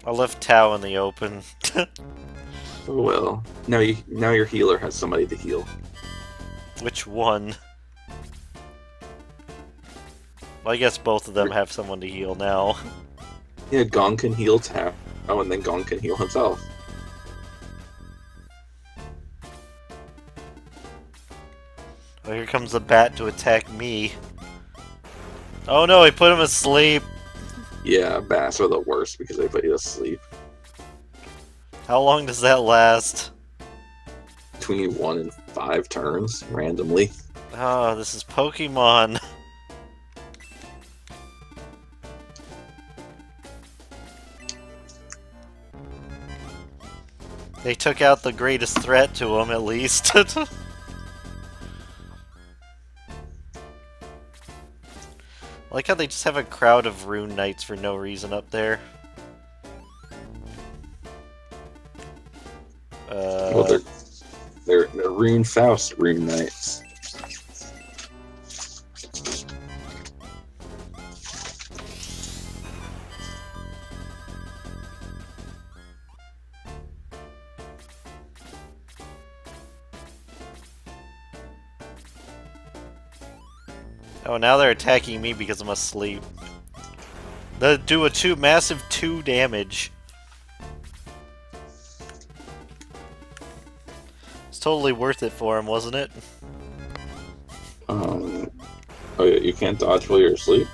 I left Tau in the open. Oh well. Now your healer has somebody to heal. Which one? Well, I guess both of them have someone to heal now. Yeah, Gong can heal Tao, and then Gong can heal himself. Oh, here comes the bat to attack me. Oh no, he put him asleep. Yeah, bats are the worst because they put you to sleep. How long does that last? Between 1 and 5 turns, randomly. Oh, this is Pokemon. They took out the greatest threat to him, at least. I like how they just have a crowd of Rune Knights for no reason up there. Well, they're Rune Faust Rune Knights. Oh, now they're attacking me because I'm asleep. They do a massive 2 damage. It's totally worth it for him, wasn't it? Oh yeah, you can't dodge while you're asleep?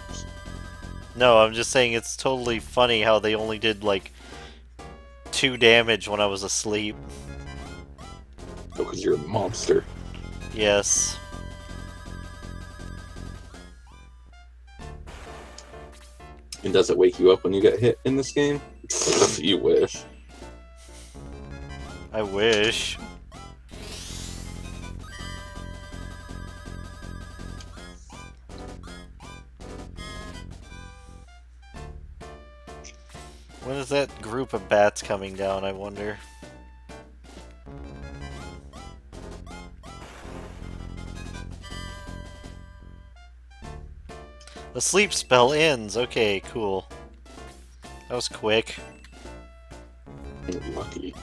No, I'm just saying it's totally funny how they only did like 2 damage when I was asleep. Oh, because you're a monster. Yes. And does it wake you up when you get hit in this game? You wish. I wish. When is that group of bats coming down, I wonder? The sleep spell ends. Okay, cool. That was quick. Lucky.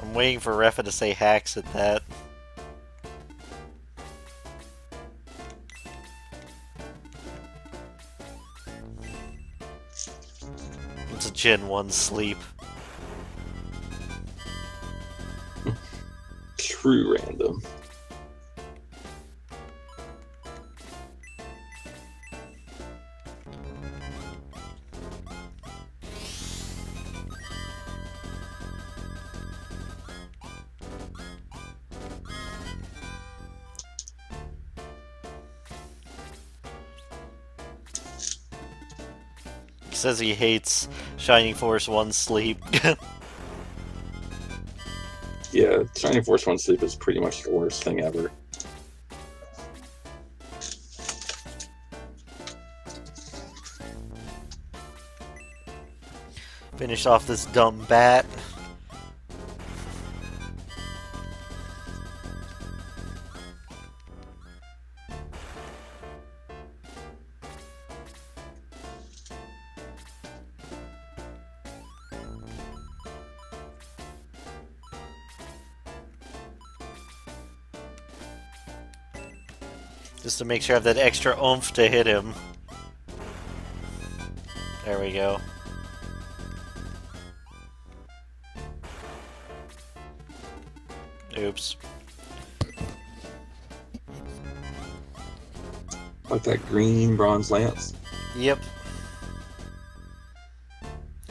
I'm waiting for Refa to say hacks at that. It's a Gen 1 sleep. True random. He says he hates Shining Force 1 sleep. Yeah, Shining Force 1 sleep is pretty much the worst thing ever. Finish off this dumb bat. Just to make sure I have that extra oomph to hit him. There we go. Oops. Like that green bronze lance. Yep.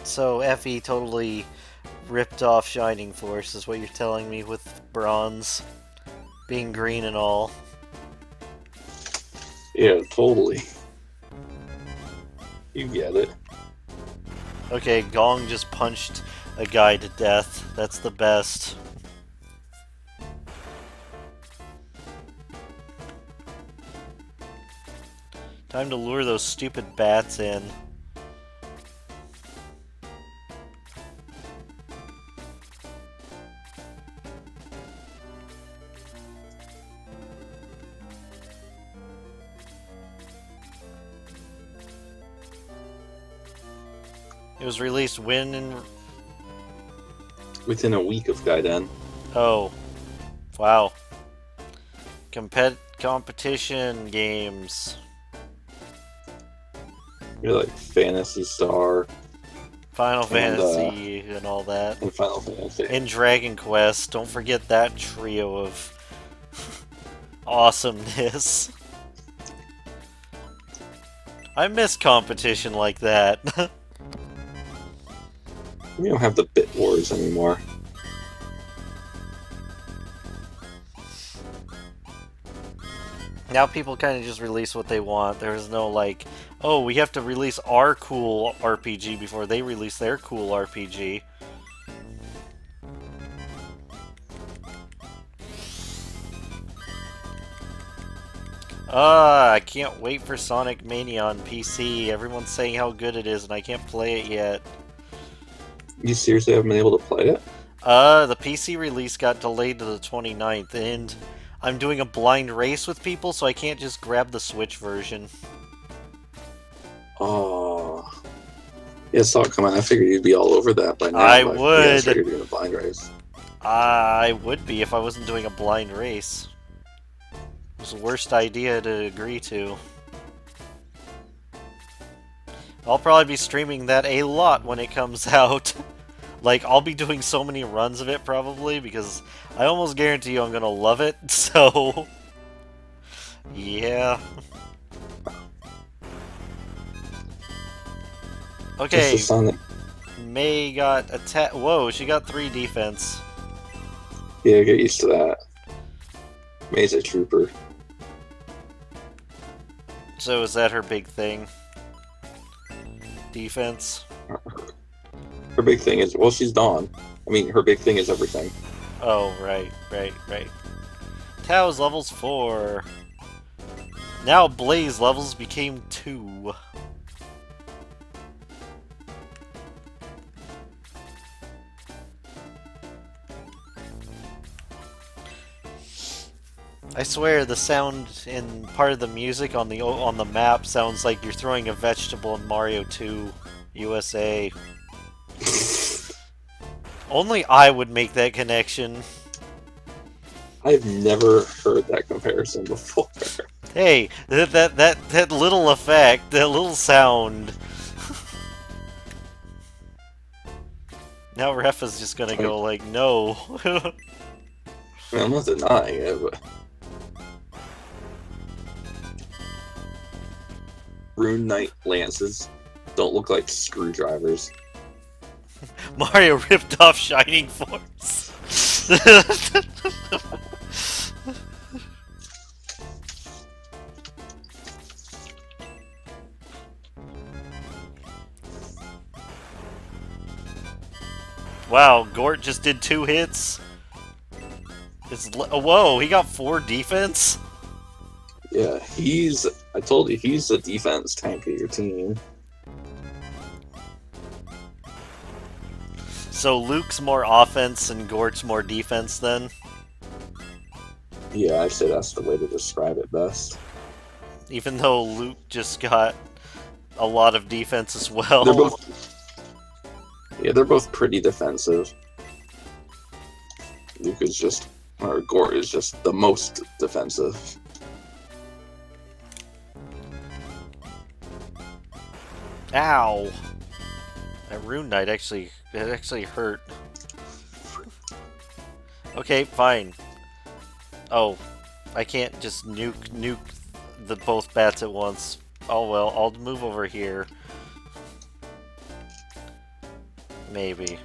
So Effie totally ripped off Shining Force is what you're telling me with bronze being green and all. Yeah, totally. You get it. Okay, Gong just punched a guy to death. That's the best. Time to lure those stupid bats in. It was released when in... Within a week of Gaiden. Oh. Wow. Competition games. You're like Phantasy Star Final And, Fantasy and all that. and Final Fantasy. And Dragon Quest. Don't forget that trio of awesomeness. I miss competition like that. We don't have the Bit Wars anymore. Now people kind of just release what they want. There's no like, oh, we have to release our cool RPG before they release their cool RPG. I can't wait for Sonic Mania on PC. Everyone's saying how good it is, and I can't play it yet. You seriously haven't been able to play it? The PC release got delayed to the 29th, and I'm doing a blind race with people, so I can't just grab the Switch version. Oh. Yeah, I saw it coming. I figured you'd be all over that by now. I but would. Yeah, I figured you're doing a blind race. I would be if I wasn't doing a blind race. It was the worst idea to agree to. I'll probably be streaming that a lot when it comes out. Like, I'll be doing so many runs of it probably, because I almost guarantee you I'm gonna love it, so... yeah. Okay, Just the Sonic. May got attack. Whoa, she got 3 defense. Yeah, get used to that. May's a trooper. So is that her big thing? Defense? Her big thing is, well, she's Dawn. I mean, her big thing is everything. Oh, right. Tao's levels 4. Now Blaze levels became 2. I swear the sound in part of the music on the map sounds like you're throwing a vegetable in Mario 2 USA. Only I would make that connection. I've never heard that comparison before. Hey, that little effect, that little sound. Now Refa's just gonna go like, no. I mean, I'm not denying it, but Rune Knight lances don't look like screwdrivers. Mario ripped off Shining Force. Wow, Gort just did 2 hits. Whoa, he got 4 defense? Yeah, I told you, he's the defense tank of your team. So Luke's more offense and Gort's more defense then? Yeah, I'd say that's the way to describe it best. Even though Luke just got a lot of defense as well. They're both pretty defensive. Gort is just the most defensive. Ow! That Rune Knight actually hurt. Okay, fine. Oh, I can't just nuke the both bats at once. Oh well, I'll move over here. Maybe.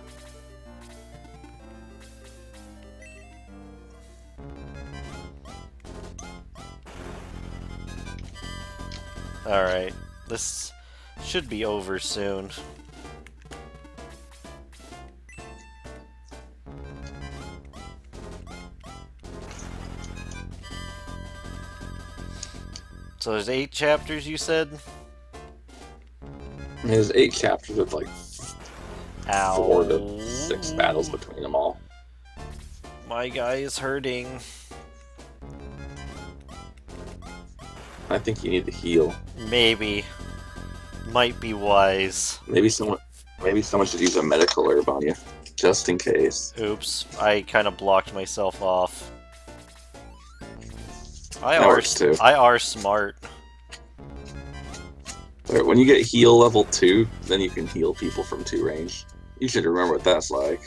Alright, this should be over soon. So there's 8 chapters, you said? There's 8 chapters with like Ow. 4 to 6 battles between them all. My guy is hurting. I think you need to heal. Maybe. Might be wise. Maybe someone should use a medical herb on you, just in case. Oops, I kind of blocked myself off. That works too. I are smart. Alright, when you get heal level 2, then you can heal people from 2 range. You should remember what that's like.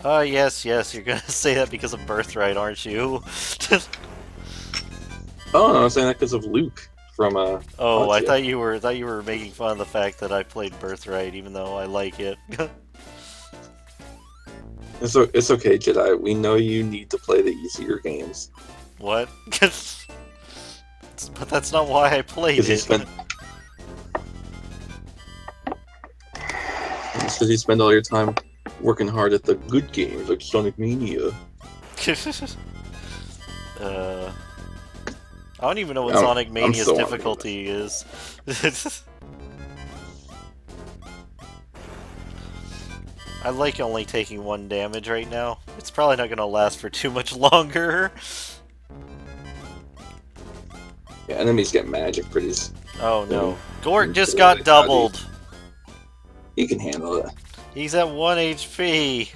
Yes, you're gonna say that because of Birthright, aren't you? Oh, no, I'm saying that because of Luke from Oh, I Pontia. thought you were making fun of the fact that I played Birthright, even though I like it. It's okay, Jedi. We know you need to play the easier games. What? But that's not why I played it. It's because you spend all your time working hard at the good games like Sonic Mania. I don't even know what I'm- Sonic Mania's so difficulty is. I like only taking 1 damage right now. It's probably not gonna last for too much longer. Yeah, enemies get magic pretty. Oh no. Gort just Yeah, got they- doubled. You can handle it. He's at 1 HP.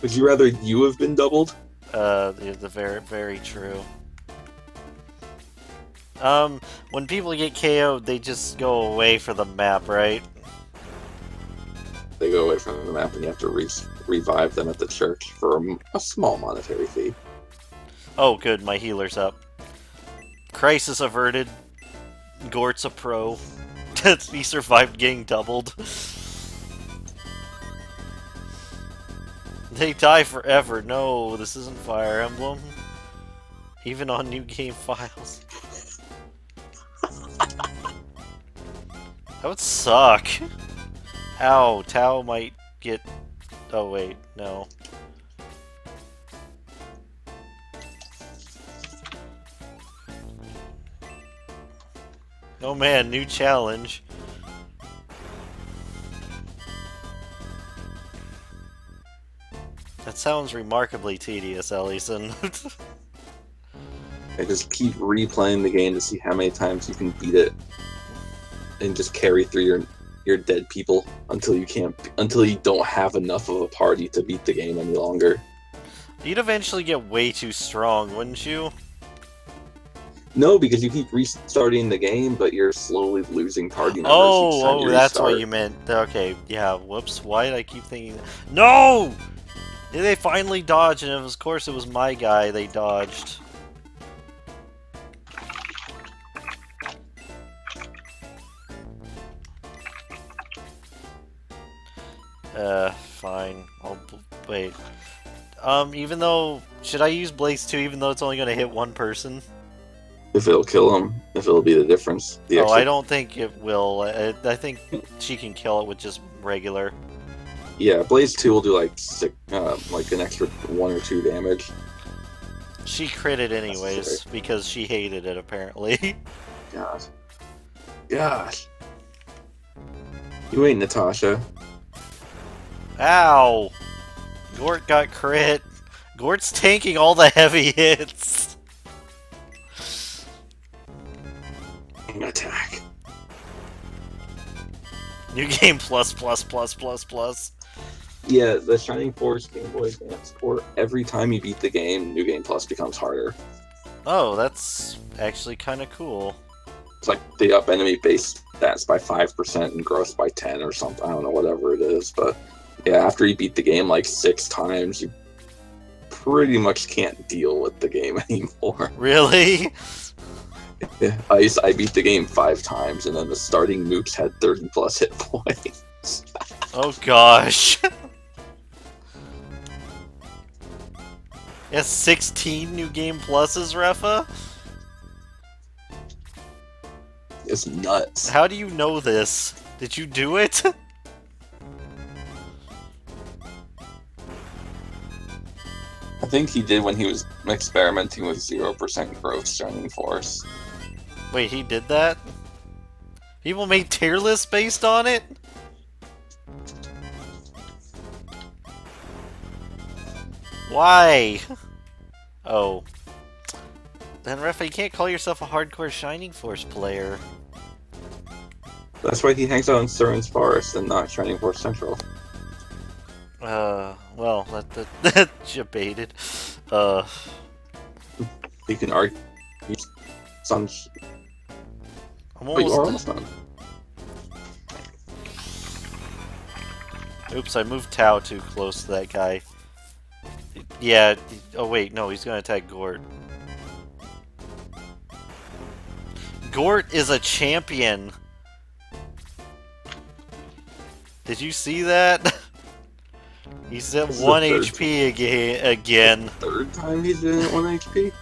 Would you rather you have been doubled? The very, very true. When people get KO'd, they just go away for the map, right? They go away from the map and you have to revive them at the church for a small monetary fee. Oh, good, my healer's up. Crisis averted. Gort's a pro. He survived getting doubled. They die forever. No, this isn't Fire Emblem. Even on New Game Files. That would suck. Ow, Tao might get... Oh wait, no. Oh man, new challenge. That sounds remarkably tedious, Ellison. I just keep replaying the game to see how many times you can beat it, and just carry through your dead people until you don't have enough of a party to beat the game any longer. You'd eventually get way too strong, wouldn't you? No, because you keep restarting the game, but you're slowly losing party members each time you that's restart. what you meant. Okay, yeah, whoops. Why did I keep thinking... No! They finally dodged, and of course it was my guy they dodged. Fine. Wait. Even though... Should I use Blaze 2 even though it's only gonna hit one person? If it'll kill him, if it'll be the difference. I don't think it will. I think she can kill it with just regular. Yeah, Blaze 2 will do like an extra 1 or 2 damage. She critted anyways, because she hated it apparently. God. Gosh. You ain't Natasha. Ow! Gort got crit. Gort's tanking all the heavy hits. Attack. New game plus plus plus plus plus. Yeah, the Shining Force Game Boy Advance port, every time you beat the game, New Game Plus becomes harder. Oh, that's actually kind of cool. It's like they up enemy base stats by 5% and growth by 10 or something. I don't know, whatever it is. But yeah, after you beat the game like 6 times, you pretty much can't deal with the game anymore. Really? Yeah, I beat the game 5 times, and then the starting nukes had 30 plus hit points. Oh gosh. Yeah, 16 new game pluses, Refa? It's nuts. How do you know this? Did you do it? I think he did when he was experimenting with 0% growth Shining Force. Wait, he did that? People made tier lists based on it? Why? Oh. Then, Refa, you can't call yourself a hardcore Shining Force player. That's why he hangs out in Surin's Forest and not Shining Force Central. Well, that's debated. You can argue. I'm I'm Oh, you are almost... almost done. Oops, I moved Tao too close to that guy. Yeah, oh wait, no, he's gonna attack Gort. Gort is a champion! Did you see that? He's at 1 HP again. Third time he's been at 1 HP?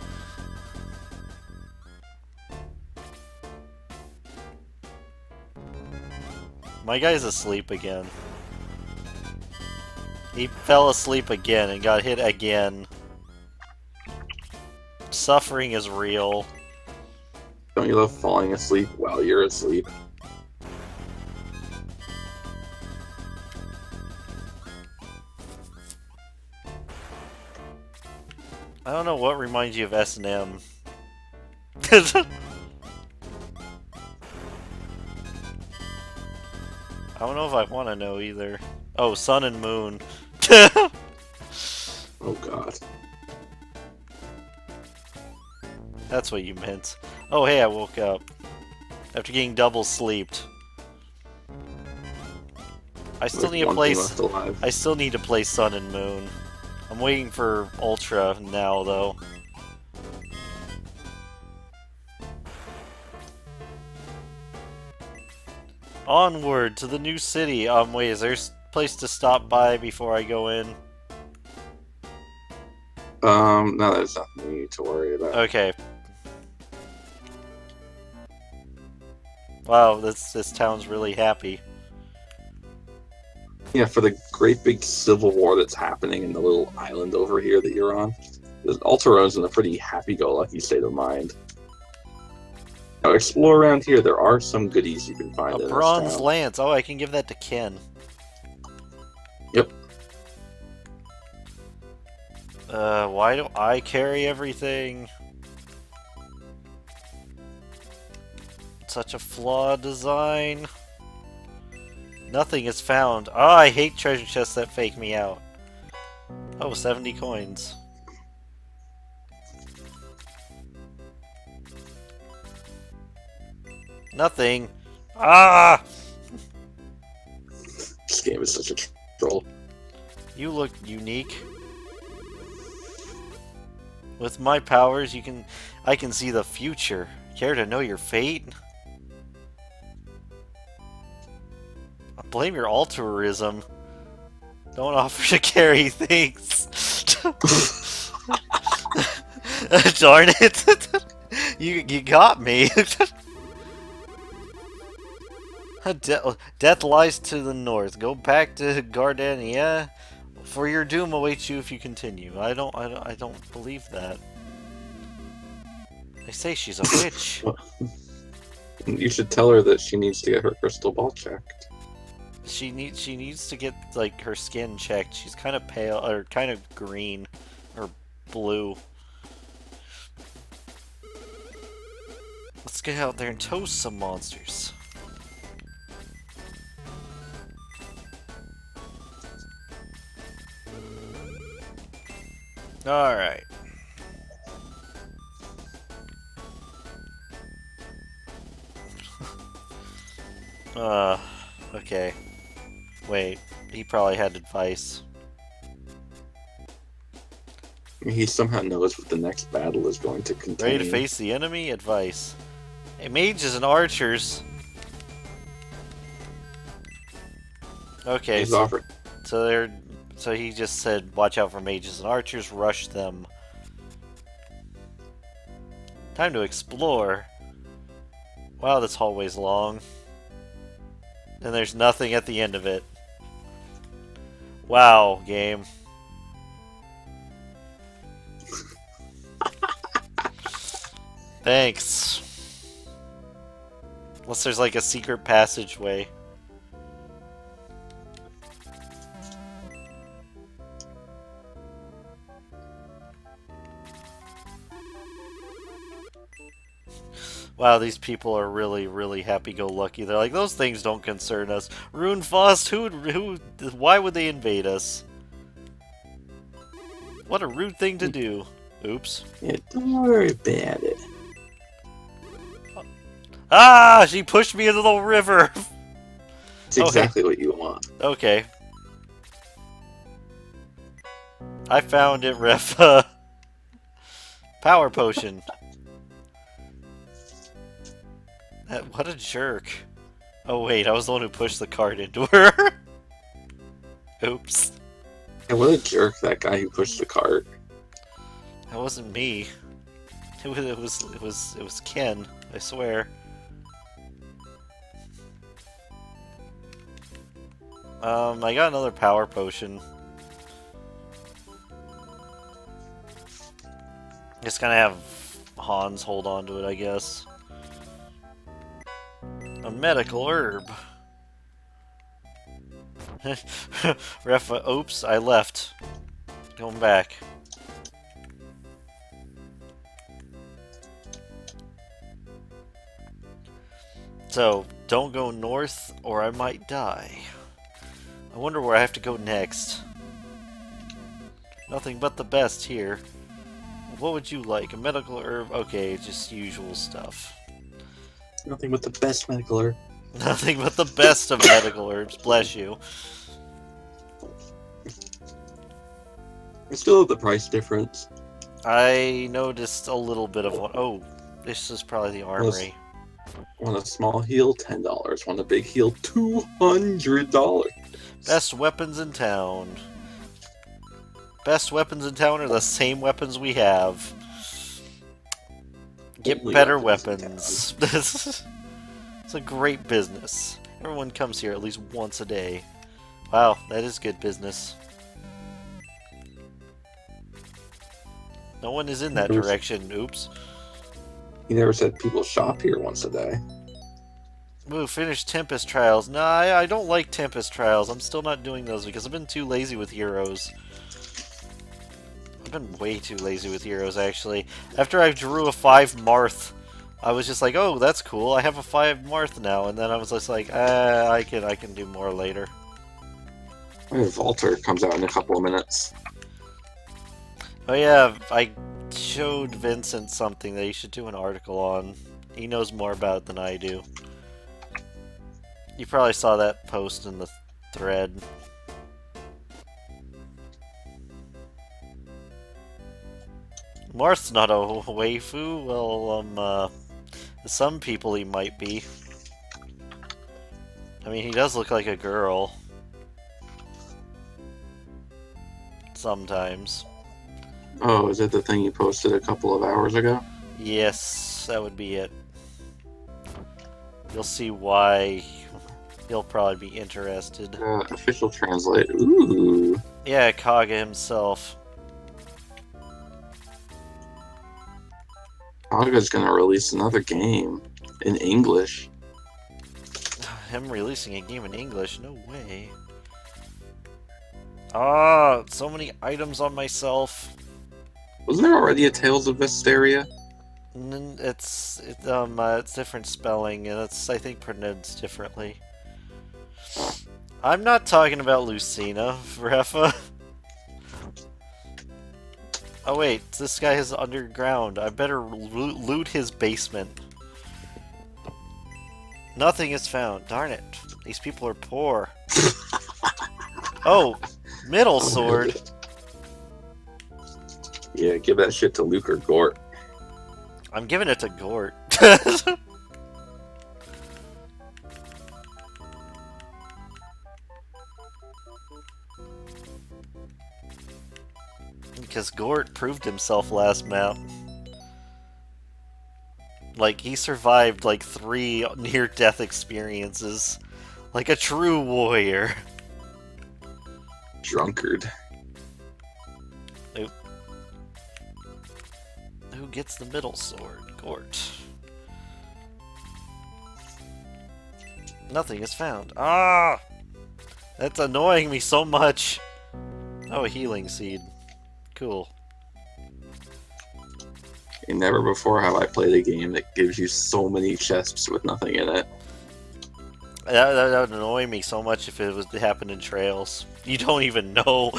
My guy's asleep again. He fell asleep again and got hit again. Suffering is real. Don't you love falling asleep while you're asleep? I don't know what reminds you of S&M. I don't know if I want to know either. Oh, Sun and Moon. Oh god. That's what you meant. Oh, hey, I woke up. After getting double sleeped. I still need to play. I still need to play Sun and Moon. I'm waiting for Ultra now, though. Onward to the new city. Wait, is there a place to stop by before I go in? No, there's nothing you need to worry about. Okay. Wow, this town's really happy. Yeah, for the great big civil war that's happening in the little island over here that you're on, Alterone's in a pretty happy-go-lucky state of mind. Now, explore around here. There are some goodies you can find in A this bronze town. lance. Oh, I can give that to Ken. Yep. Why do I carry everything? such a flawed design. Nothing is found. Oh, I hate treasure chests that fake me out. Oh, 70 coins. Nothing. Ah! This game is such a troll. You look unique. With my powers, I can see the future. Care to know your fate? Blame your altruism. Don't offer to carry things. Darn it! you got me. Death lies to the north. Go back to Gardania, for your doom awaits you if you continue. I don't believe that. They say she's a witch. You should tell her that she needs to get her crystal ball checked. She needs to get like her skin checked. She's kind of pale or kind of green or blue. Let's get out there and toast some monsters. All right. Okay. Wait, he probably had advice. He somehow knows what the next battle is going to contain. Ready to face the enemy? Advice. Hey, mages and archers. Okay, He's offered. so he just said, watch out for mages and archers, rush them. Time to explore. Wow, this hallway's long. And there's nothing at the end of it. Wow, game. Thanks. Unless there's like a secret passageway. Wow, these people are really, really happy-go-lucky. They're like, those things don't concern us. Runefaust, why would they invade us? What a rude thing to do. Oops. Yeah, don't worry about it. Ah, she pushed me into the river. It's exactly what you want. Okay. I found it, Ref. Power potion. What a jerk. Oh wait, I was the one who pushed the cart into her. Oops. And what a jerk, that guy who pushed the cart. That wasn't me. It was Ken, I swear. I got another power potion. Just gonna have Hans hold on to it, I guess. A medical herb. Oops, I left. Going back. So, don't go north or I might die. I wonder where I have to go next. Nothing but the best here. What would you like? A medical herb? Okay, just usual stuff. Nothing but the best medical herb. Nothing but the best of medical herbs, bless you. It's still the price difference. I noticed a little bit of one. Oh, this is probably the armory. Want a small heal? $10. Want a big heal? $200. Best weapons in town. Best weapons in town are the same weapons we have. Get Only better weapons weapons. It's a great business. Everyone comes here at least once a day. Wow, that is good business. No one is in that direction. Oops. He never said people shop here once a day. Ooh, finish Tempest Trials. Nah, I don't like Tempest Trials. I'm still not doing those because I've been too lazy with heroes. I've been way too lazy with heroes, actually. After I drew a 5 Marth, I was just like, oh, that's cool. I have a 5 Marth now, and then I was just like, I can do more later. Volter comes out in a couple of minutes. Oh yeah, I showed Vincent something that he should do an article on. He knows more about it than I do. You probably saw that post in the thread. Marth's not a waifu. Well, to some people he might be. I mean, he does look like a girl. Sometimes. Oh, is it the thing you posted a couple of hours ago? Yes, that would be it. You'll see why he'll probably be interested. Official translate. Ooh. Yeah, Kaga himself. Kaga's gonna release another game in English. Him releasing a game in English? No way. Ah, so many items on myself. Wasn't there already a Tales of Vesteria? It's different spelling, and it's, I think, pronounced differently. I'm not talking about Lucina, Refa. Oh wait, this guy is underground. I better loot his basement. Nothing is found. Darn it. These people are poor. Oh, middle sword. Yeah, give that shit to Luke or Gort. I'm giving it to Gort. Because Gort proved himself last map. Like, he survived like 3 near-death experiences. Like a true warrior. Drunkard. Who gets the middle sword? Gort. Nothing is found. Ah! That's annoying me so much. Oh, a healing seed. Cool. And never before have I played a game that gives you so many chests with nothing in it. That would annoy me so much if it happened in Trails. You don't even know.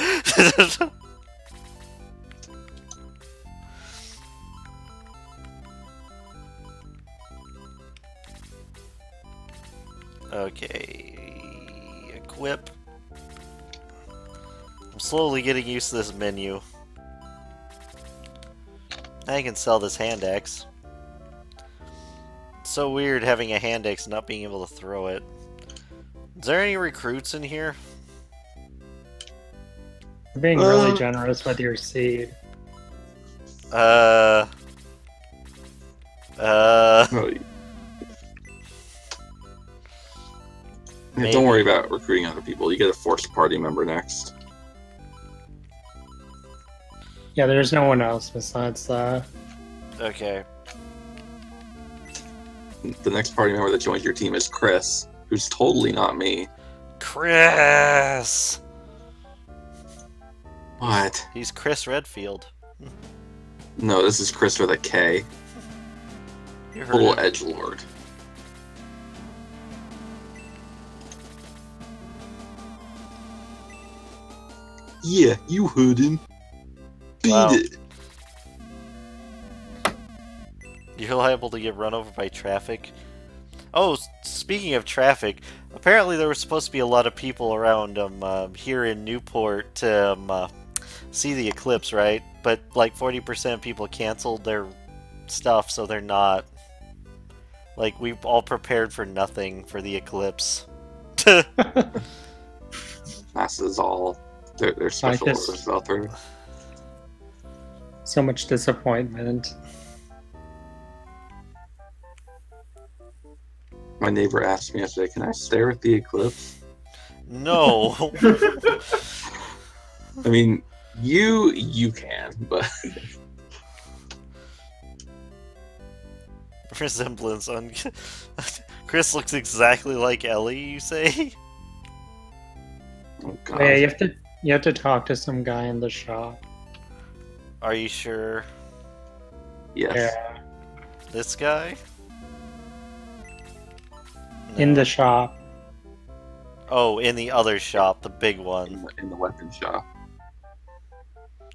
Okay, equip. I'm slowly getting used to this menu. I can sell this hand axe. It's so weird having a hand axe and not being able to throw it. Is there any recruits in here? You're being really generous with your seed. Oh, Maybe. don't worry about recruiting other people. You get a forced party member next. Yeah, there's no one else besides that. Okay. The next party member that joins your team is Chris, who's totally not me. Chris! What? He's Chris Redfield. No, this is Chris with a K. You heard Little it. edgelord. Yeah, you heard him. Beat Wow. it. You're liable to get run over by traffic. Oh, speaking of traffic, apparently there was supposed to be a lot of people around here in Newport to see the eclipse, right? But like 40% of people canceled their stuff, so they're not. Like, we've all prepared for nothing for the eclipse. NASA's all their special Scientists. orders out there. So much disappointment. My neighbor asked me yesterday, "Can I stare at the eclipse?" No! I mean, you can, but Resemblance on... Chris looks exactly like Ellie, you say? oh god. Yeah, you have to talk to some guy in the shop. Are you sure? Yes. Yeah. This guy? In the shop. Oh, in the other shop, the big one. in the weapon shop.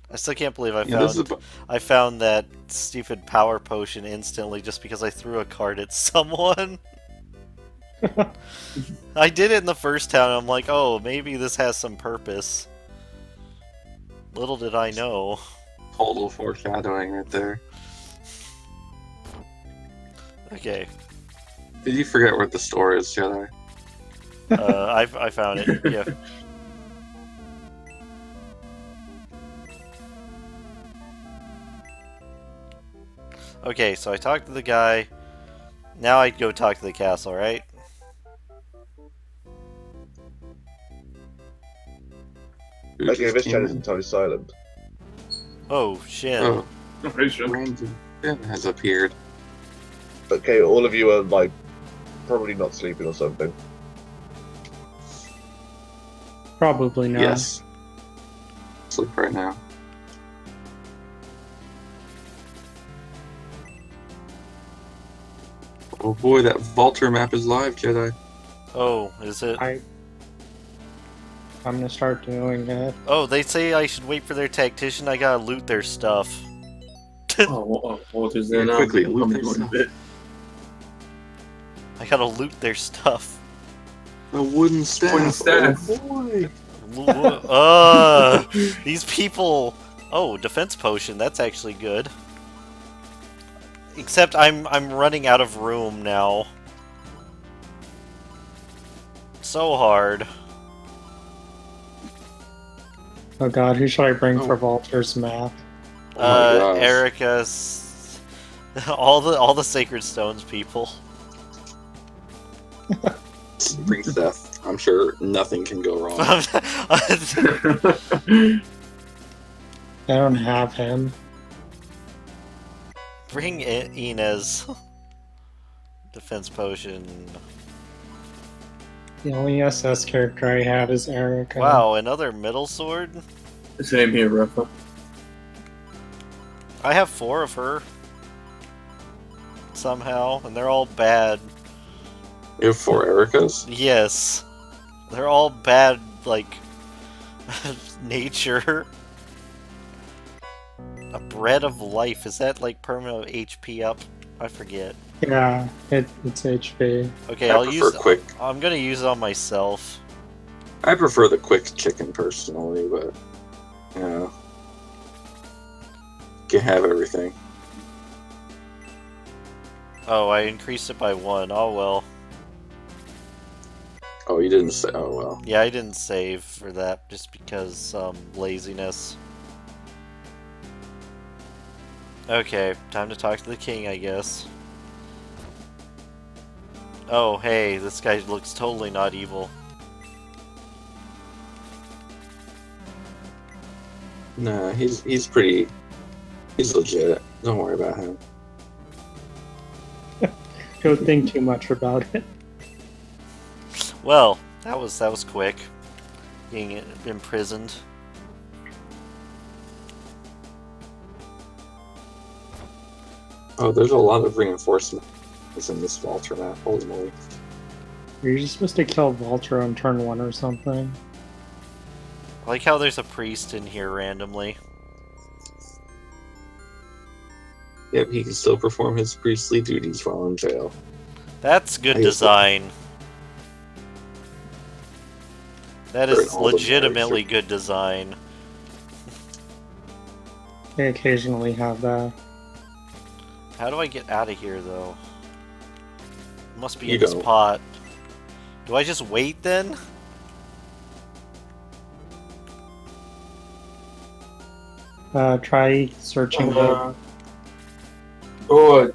I still can't believe I Yeah, this is found that stupid power potion instantly just because I threw a card at someone. I did it in the first town. I'm like, oh, maybe this has some purpose. Little did I know. total foreshadowing right there. Okay, Did you forget where the store is, Jedi? I found it. Yeah. Okay, so I talked to the guy. Now I go talk to the castle, right? Who Okay, just this came chat is in? entirely silent. Oh, Shin. Oh, Hey, Shin. Brandon has appeared. Okay, all of you are like probably not sleeping or something. Probably not. Yes. Sleep right now. Oh boy, that Vulture map is live, Jedi. Oh, is it? I'm gonna start doing it. Oh, they say I should wait for their tactician. I gotta loot their stuff. What is there Yeah, now? quickly, I'm loot coming this in a stuff. bit. I gotta loot their stuff. A wooden staff. Wooden staff. Oh boy. These people. Oh, defense potion. That's actually good. Except I'm running out of room now. So hard. Oh god, who should I bring Oh. for Vulture's map? Oh my gosh. Erica's. All the sacred stones people. Bring Seth. I'm sure nothing can go wrong. I don't have him. Bring Inez. Defense potion. The only SS character I have is Erica. Wow, another middle sword? Same here, Rafa. I have 4 of her. Somehow, and they're all bad. You have 4 Ericas? Yes. They're all bad, like, nature. A bread of life. Is that, like, permanent HP up? I forget. Yeah, it's HP. Okay, I I'll prefer use... quick. I'm gonna use it on myself. I prefer the quick chicken personally, but you know, can have everything. Oh, I increased it by 1. Oh, well. Oh, you didn't say. Oh well. Yeah, I didn't save for that, just because, laziness. Okay, time to talk to the king, I guess. Oh, hey, this guy looks totally not evil. Nah, he's pretty. He's legit. Don't worry about him. Don't think too much about it. Well, that was quick. Being imprisoned. Oh, there's a lot of reinforcements in this Vulture map. Holy moly! You're just supposed to kill Vulture on turn 1 or something. I like how there's a priest in here randomly. Yep, he can still perform his priestly duties while in jail. That's good I guess design. That For is an older legitimately good design. They occasionally have that. How do I get out of here, though? It must be You in this don't. pot. Do I just wait, then? Try searching the... I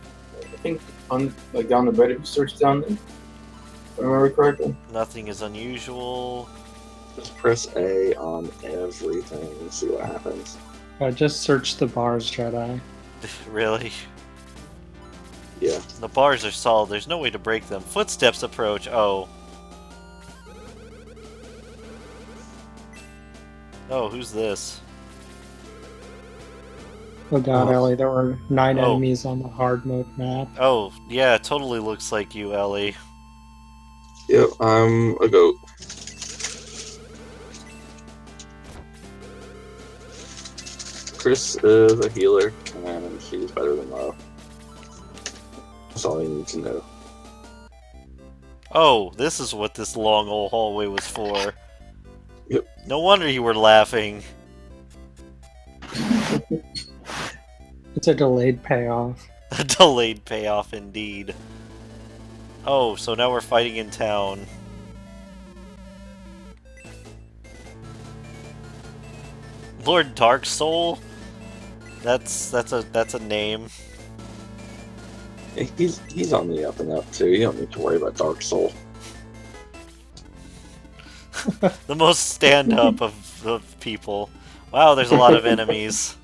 think on like down the bed if you search down there. If I remember correctly. Nothing is unusual. Just press A on everything and see what happens. just search the bars, Jedi. Really? Yeah. The bars are solid. There's no way to break them. Footsteps approach. Oh. Oh, who's this? Oh god, Oh. Ellie, there were 9 Oh. enemies on the hard mode map. Oh, yeah, it totally looks like you, Ellie. Yep, I'm a goat. Chris is a healer, and she's better than Mo. That's all you need to know. Oh, this is what this long old hallway was for. Yep. No wonder you were laughing. It's a delayed payoff. A delayed payoff indeed. Oh, so now we're fighting in town. Lord Dark Soul? That's a name. He's on the up and up too. You don't need to worry about Dark Soul. The most stand-up of people. Wow, there's a lot of enemies.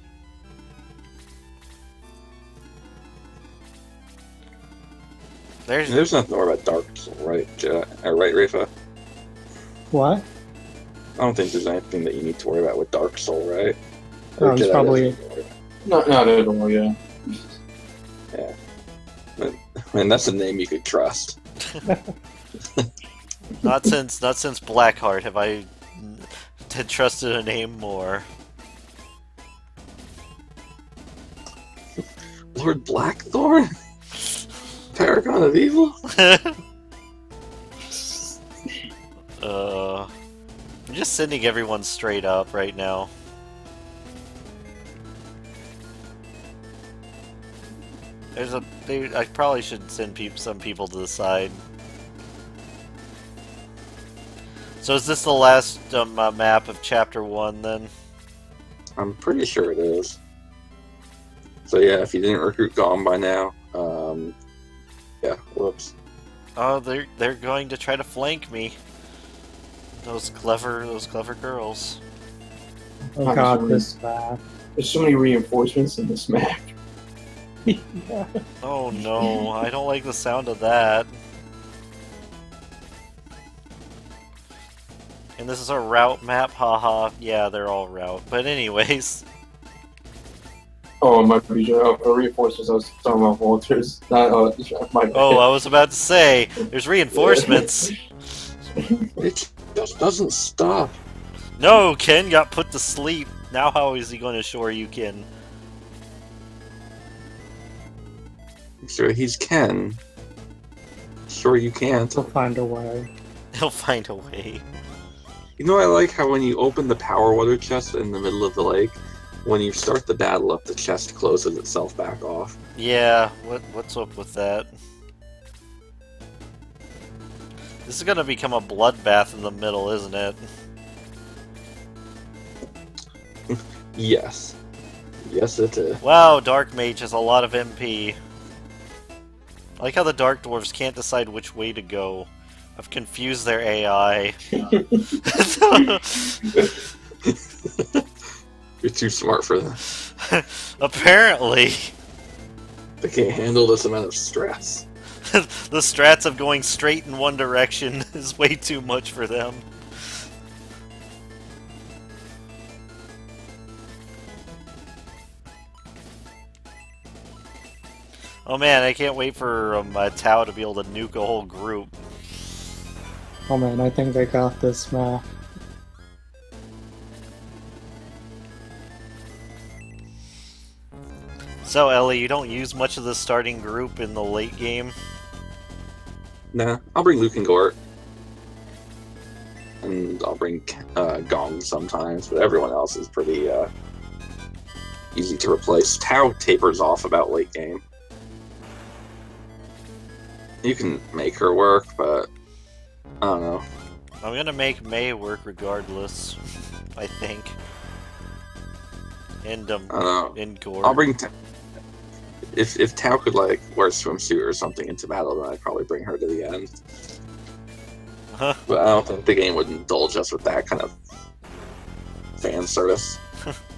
There's nothing more about Dark Soul, right, right, Rafa? What? I don't think there's anything that you need to worry about with Dark Soul, right? Oh, it's Jedi probably- doesn't- Not at all, yeah. And that's a name you could trust. Not since Blackheart have I trusted a name more. Lord Blackthorn? Paragon of Evil? I'm just sending everyone straight up right now. I probably should send some people to the side. So is this the last map of Chapter 1 then? I'm pretty sure it is. So yeah, if you didn't recruit Gom by now, yeah, whoops. Oh, they're going to try to flank me. Those clever girls. Oh I'm god, sorry. this map. There's so many reinforcements in this map. Yeah. Oh no, I don't like the sound of that. And this is a route map, haha. Yeah, they're all route. But anyways, Oh, my reinforcements. I was talking about Walters. Not, my bad. oh, I was about to say, there's reinforcements. It just doesn't stop. No, Ken got put to sleep. Now how is he going to shore you, Ken? Sure, he's Ken. Sure, you can't. We'll find a way. He'll find a way. You know, I like how when you open the power water chest in the middle of the lake, when you start the battle up, the chest closes itself back off. Yeah, what's up with that? This is gonna become a bloodbath in the middle, isn't it? Yes. Yes, it is. Wow, Dark Mage has a lot of MP. I like how the Dark Dwarves can't decide which way to go. I've confused their AI. You're too smart for them. Apparently. They can't handle this amount of stress. The strats of going straight in one direction is way too much for them. Oh man, I can't wait for Tau to be able to nuke a whole group. Oh man, I think they got this map. So Ellie, you don't use much of the starting group in the late game? Nah, I'll bring Luke and Gort. And I'll bring Gong sometimes, but everyone else is pretty easy to replace. Tau tapers off about late game. You can make her work, but I don't know. I'm gonna make May work regardless, I think. And I don't know. and Gord. I'll bring if Tau could like wear a swimsuit or something into battle, then I'd probably bring her to the end. Huh. But I don't think the game would indulge us with that kind of fan service.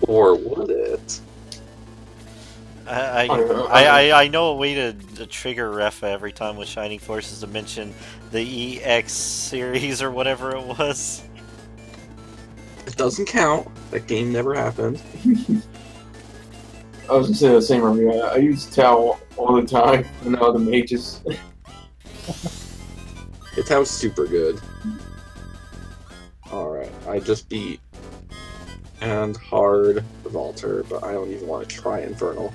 Or would it? I know a way to trigger Refa every time with Shining Forces to mention the EX series or whatever it was. It doesn't count. That game never happened. I was gonna say the same, Remy. I use Tau all the time, and all the mages. It Tau's super good. Alright, I just beat and hard Vaulter, but I don't even want to try Infernal.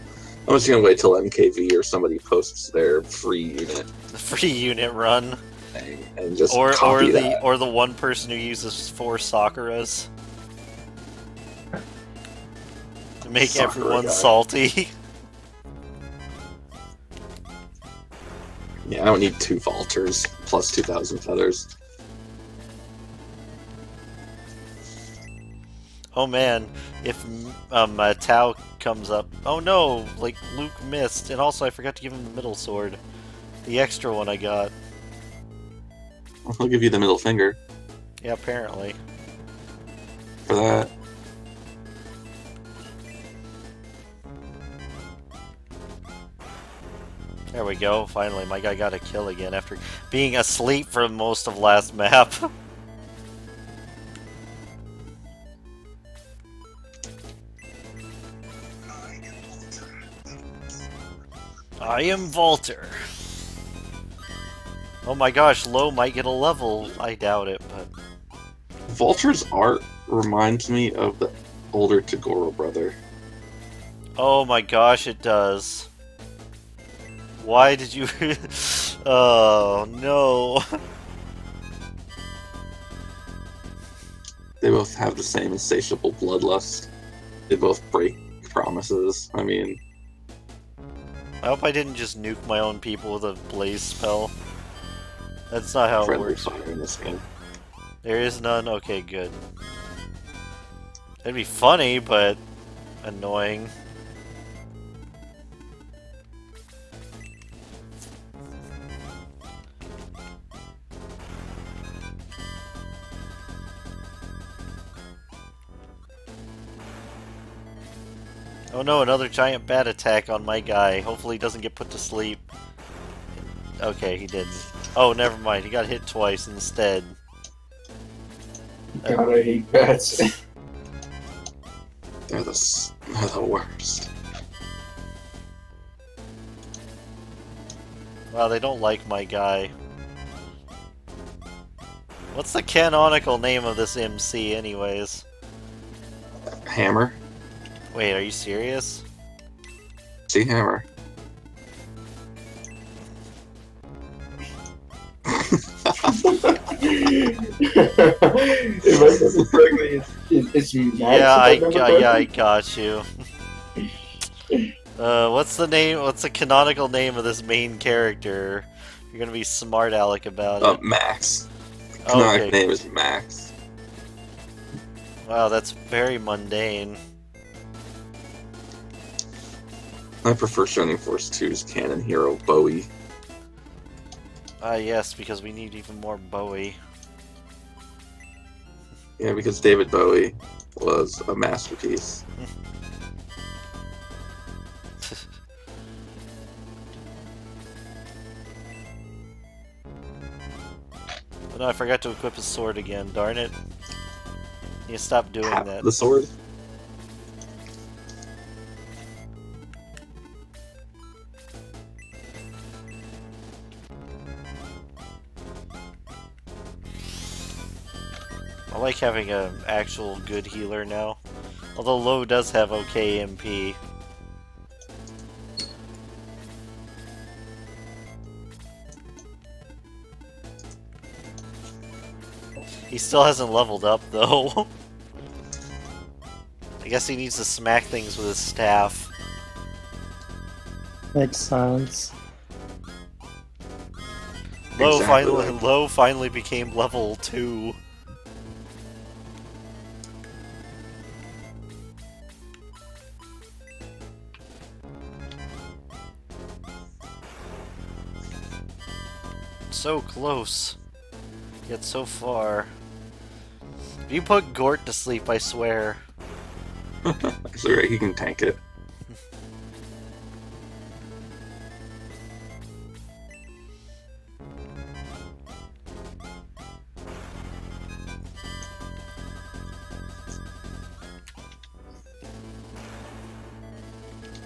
I'm just gonna wait till MKV or somebody posts their free unit The free unit run. thing and just Or copy that. the one person who uses 4 Sakuras. To make Sakura everyone guy. salty. Yeah, I don't need 2 Vaulters plus 2,000 feathers. Oh man, if Tau comes up... Oh no, like Luke missed, and also I forgot to give him the middle sword. The extra one I got. I'll give you the middle finger Yeah, apparently. for that. There we go, finally my guy got a kill again after being asleep for most of last map. I am Vaulter. Oh my gosh, Low might get a level. I doubt it, but... Vulture's art reminds me of the older Tagoro brother. Oh my gosh, it does. Why did you... Oh, no. They both have the same insatiable bloodlust. They both break promises. I mean, I hope I didn't just nuke my own people with a blaze spell. That's not how it friendly works. fire in this game. There is none? Okay, good. It'd be funny, but annoying. Oh no, another giant bat attack on my guy. Hopefully he doesn't get put to sleep. Okay, he didn't. Oh, never mind. He got hit twice instead. God, I hate bats. They're the worst. Wow, they don't like my guy. What's the canonical name of this MC, anyways? Hammer? Wait, are you serious? See Hammer. If I said it correctly, it's Max. Yeah, I if remember got you. What's the name? What's the canonical name of this main character? You're gonna be smart aleck about it. Max. Oh, Canonic okay. name is Max. Wow, that's very mundane. I prefer Shining Force 2's canon hero, Bowie. Ah, yes, because we need even more Bowie. Yeah, because David Bowie was a masterpiece. But no, I forgot to equip his sword again. Darn it! You stop doing Tap that. the sword. I like having an actual good healer now. Although Low does have okay MP. He still hasn't leveled up though. I guess he needs to smack things with his staff. Makes sense. Exactly right. Low finally became level 2. So close, yet so far. If you put Gort to sleep, I swear. So right, he can tank it.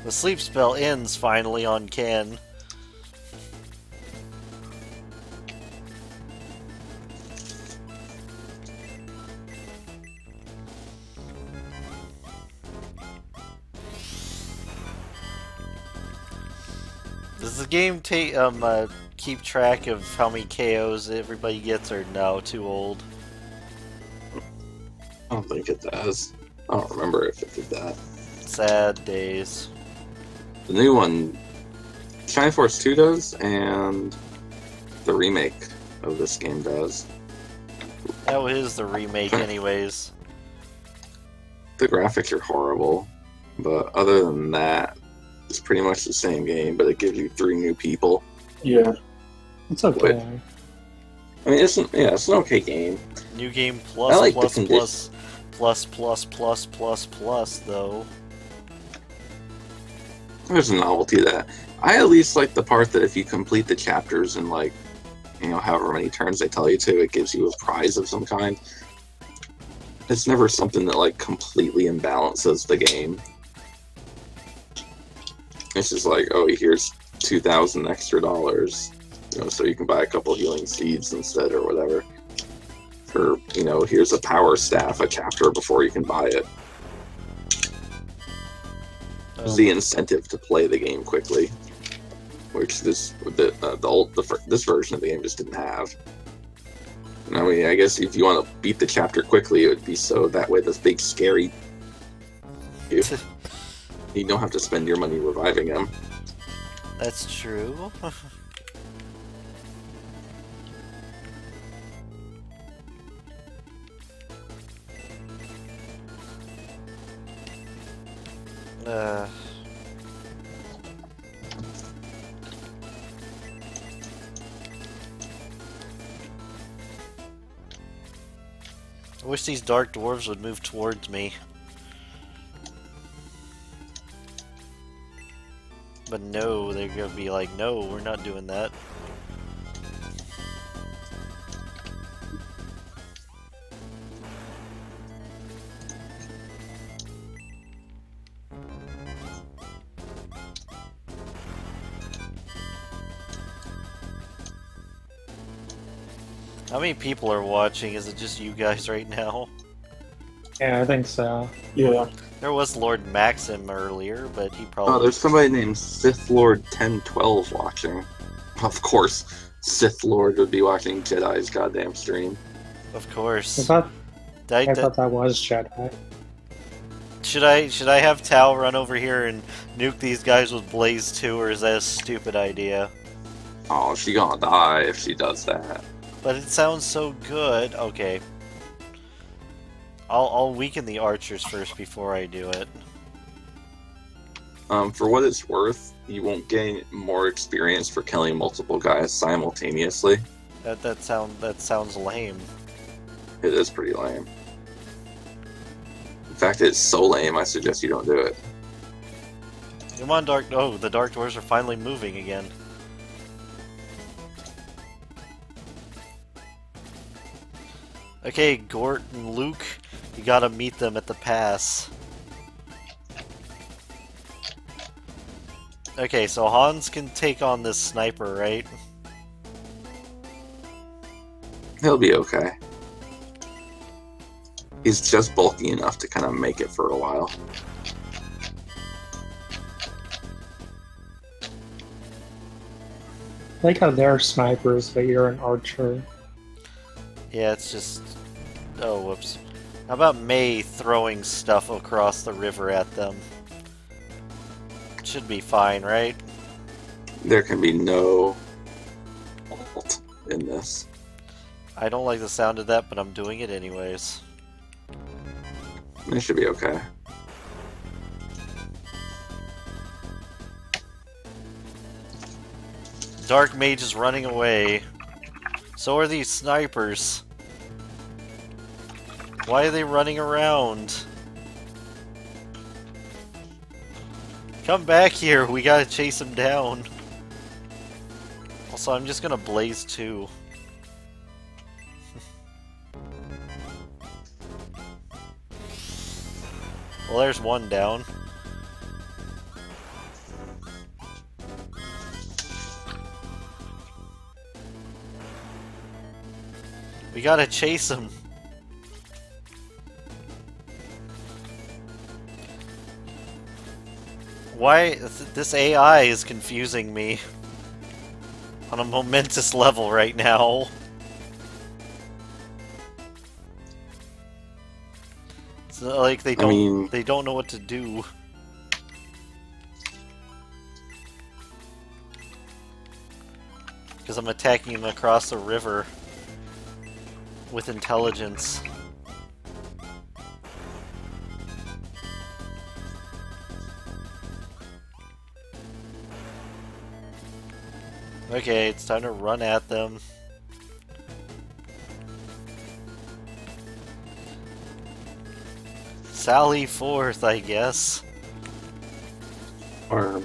The sleep spell ends finally on Ken. Does the game keep track of how many KOs everybody gets, or no? Too old. I don't think it does. I don't remember if it did that. Sad days. The new one, Shining Force 2 does, and the remake of this game does. That was the remake, anyways. The graphics are horrible, but other than that, it's pretty much the same game, but it gives you 3 new people. Yeah. It's okay. I mean, it's an okay game. New game I plus like the plus condition. plus though. There's a novelty to that. I at least like the part that if you complete the chapters in like, however many turns they tell you to, it gives you a prize of some kind. It's never something that like completely imbalances the game. It's just like, oh, here's $2,000 extra, so you can buy a couple healing seeds instead or whatever. Or, here's a power staff a chapter before you can buy it. It's the incentive to play the game quickly, which this version of the game just didn't have. I mean, I guess if you want to beat the chapter quickly, it would be so that way this big scary you don't have to spend your money reviving him. That's true. I wish these dark dwarves would move towards me. But no, they're gonna be like, no, we're not doing that. How many people are watching? Is it just you guys right now? Yeah, I think so. Yeah. There was Lord Maxim earlier, but he Oh, probably... there's somebody named Sith Lord 1012 watching. Of course, Sith Lord would be watching Jedi's goddamn stream. Of I course. thought, I that was Jedi. should I have Tao run over here and nuke these guys with Blaze 2, or is that a stupid idea? Oh, she gonna die if she does that. But it sounds so good. Okay. I'll weaken the archers first before I do it. For what it's worth, you won't gain more experience for killing multiple guys simultaneously. That sounds lame. It is pretty lame. In fact, it's so lame, I suggest you don't do it. Come on, Dark... Oh, the Dark Dwarves are finally moving again. Okay, Gort and Luke, you gotta meet them at the pass. Okay, so Hans can take on this sniper, right? He'll be okay. He's just bulky enough to kind of make it for a while. I like how they're snipers, but you're an archer. Yeah, it's just... Oh, whoops. How about May throwing stuff across the river at them? Should be fine, right? There can be no fault in this. I don't like the sound of that, but I'm doing it anyways. It should be okay. Dark Mage is running away. So are these snipers. Why are they running around? Come back here, we gotta chase him down. Also, I'm just gonna Blaze too. Well, there's one down. We gotta chase him. Why this AI is confusing me on a momentous level right now. It's like they don't know what to do. Because I'm attacking them across the river with intelligence. Okay, it's time to run at them. Sally forth, I guess. Or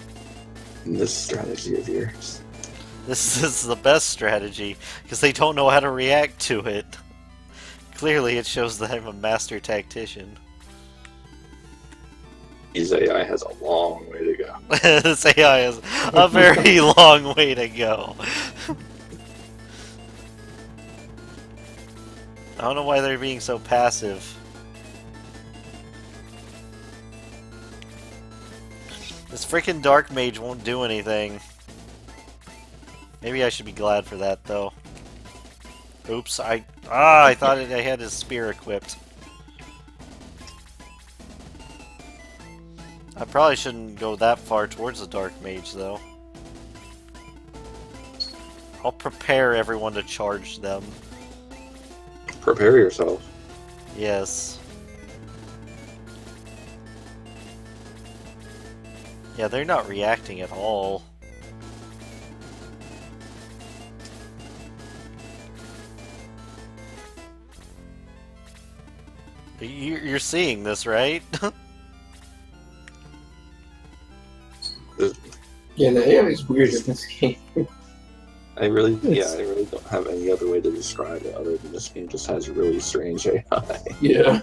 this strategy of yours. This is the best strategy, because they don't know how to react to it. Clearly it shows that I'm a master tactician. His AI has a long way to go. This AI has a very long way to go. I don't know why they're being so passive. This freaking Dark Mage won't do anything. Maybe I should be glad for that, though. Oops, I thought I had his spear equipped. I probably shouldn't go that far towards the Dark Mage, though. I'll prepare everyone to charge them. Prepare yourself. Yes. Yeah, they're not reacting at all. You're seeing this, right? Yeah, the AI is weird in this game. I really don't have any other way to describe it other than this game just has really strange AI. Yeah.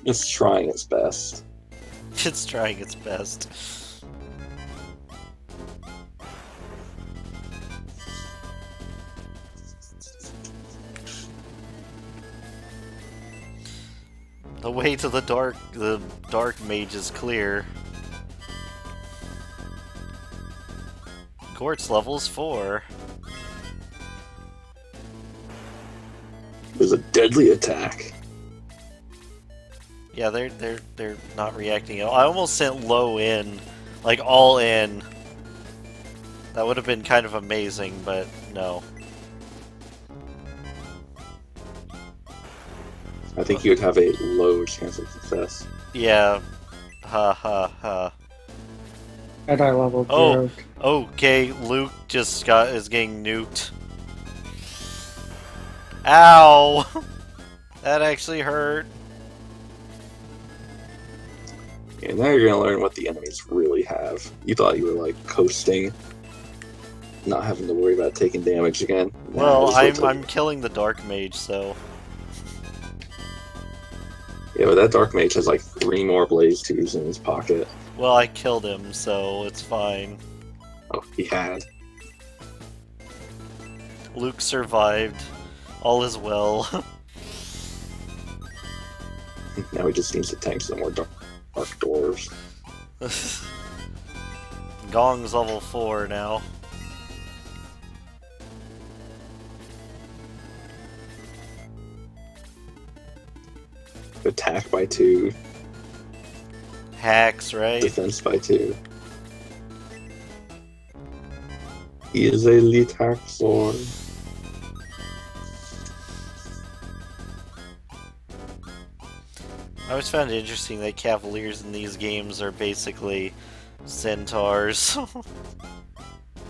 It's trying its best. It's trying its best. The way to the dark mage is clear. Quartz level's 4. It was a deadly attack. Yeah, they're not reacting at all. I almost sent low in, like all in. That would have been kind of amazing, but no. I think you'd have a low chance of success. Yeah. Ha ha ha. And I leveled Oh. zero. Okay, Luke just is getting nuked. Ow! That actually hurt. And now you're gonna learn what the enemies really have. You thought you were like coasting, not having to worry about taking damage again. Nah, Well, just wait till- I'm killing the dark mage, so Yeah, but that Dark Mage has like 3 more Blaze 2s in his pocket. well, I killed him, so it's fine. Oh, he had. Luke survived. All is well. Now he just needs to tank some more dark dwarves. Gong's level 4 now. Attack by 2, Hacks, right? defense by 2. He is a Litaxor. I always found it interesting that Cavaliers in these games are basically centaurs.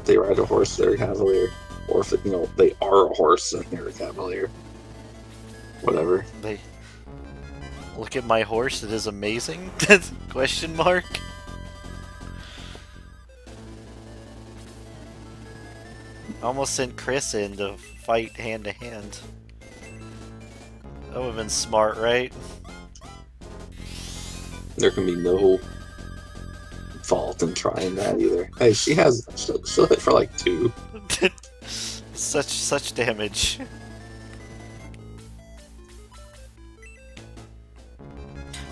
They ride a horse, they're a Cavalier. Or if they are a horse and they're a Cavalier. Whatever. They look at my horse, it is amazing? Question mark? I almost sent Chris in to fight hand to hand. That would have been smart, right? There can be no fault in trying that either. Hey, she'll hit for like 2. Such damage.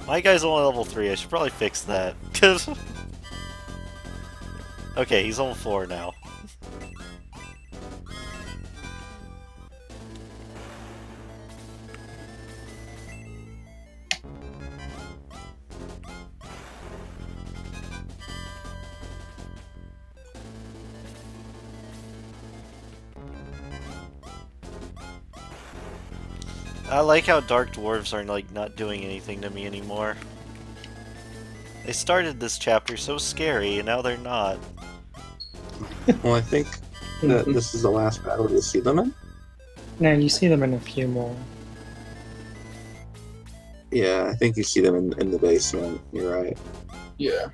My guy's only level 3. I should probably fix that. Okay, he's level 4 now. I like how Dark Dwarves are like not doing anything to me anymore. They started this chapter so scary, and now they're not. Well, I think that this is the last battle you'll see them in. No, you see them in a few more. Yeah, I think you see them in the basement. You're right. Yeah.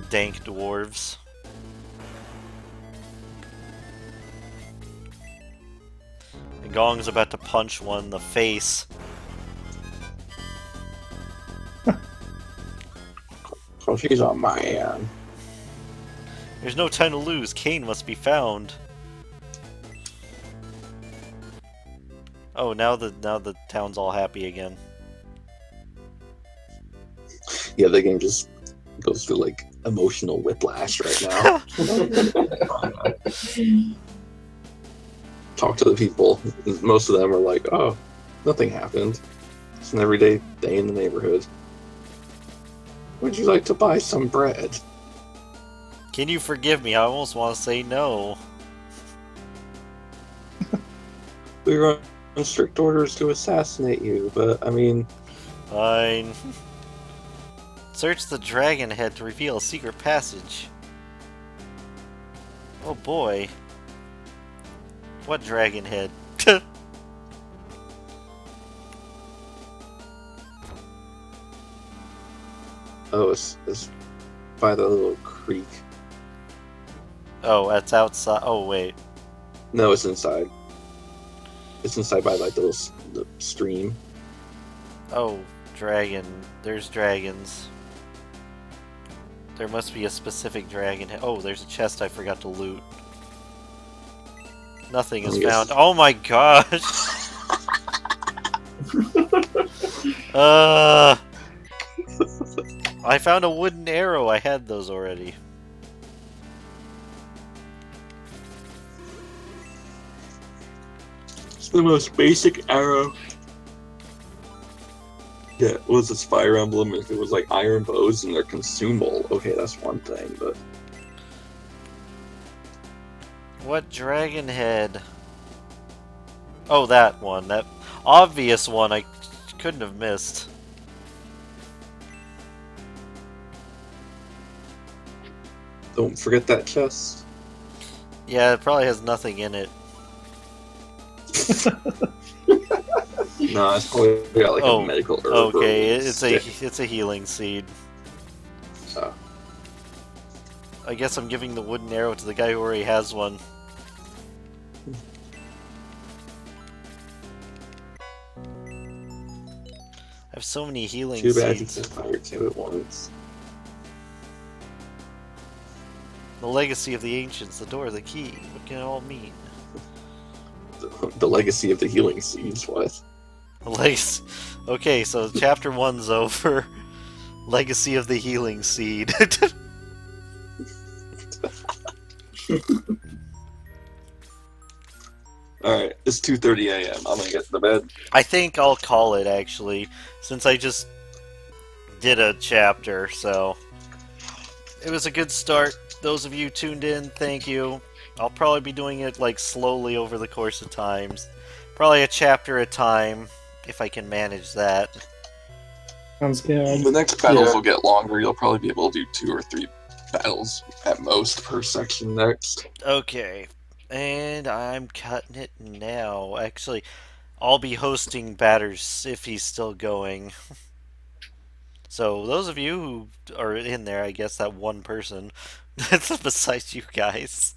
Dank dwarves. And Gong's about to punch one in the face. So she's on my end. There's no time to lose. Kane must be found. Oh, now the town's all happy again. Yeah, the game just goes through like emotional whiplash right now. Talk to the people. Most of them are like, "Oh, nothing happened. It's an everyday day in the neighborhood. Would you like to buy some bread?" Can you forgive me? I almost want to say no. We were on strict orders to assassinate you, but I mean, Fine. Search the dragon head to reveal a secret passage. Oh boy. What dragon head? oh, it's by the little creek. Oh, that's outside. Oh wait. No, it's inside. It's inside by like the stream. Oh, dragon. There's dragons. There must be a specific dragon head. Oh, there's a chest I forgot to loot. Nothing is Yes. found. Oh my gosh! I found a wooden arrow. I had those already. It's the most basic arrow. Yeah, it was this Fire Emblem. If it was like iron bows and they're consumable, okay, that's one thing, but What dragon head? Oh, that one. That obvious one I couldn't have missed. don't forget that chest. Yeah, it probably has nothing in it. No, it's probably got like Oh, a medical herb. or Okay, it's stick. a healing seed. Oh. I guess I'm giving the wooden arrow to the guy who already has one. I have so many healing Too bad you seeds. can't fire two at once. The legacy of the ancients, the door, the key. What can it all mean? The legacy of the healing seeds. What? The legacy. Okay, so chapter 1's over. Legacy of the healing seed. All right, it's 2:30 a.m. I'm gonna get to bed. I think I'll call it, actually, since I just did a chapter, so it was a good start. Those of you tuned in, thank you. I'll probably be doing it like slowly over the course of times. Probably a chapter at a time, if I can manage that. Sounds good. The next battles Yeah. will get longer. You'll probably be able to do 2 or 3 battles at most per section next. Okay, and I'm cutting it now. Actually, I'll be hosting Batters if he's still going. So those of you who are in there, I guess that one person, besides you guys.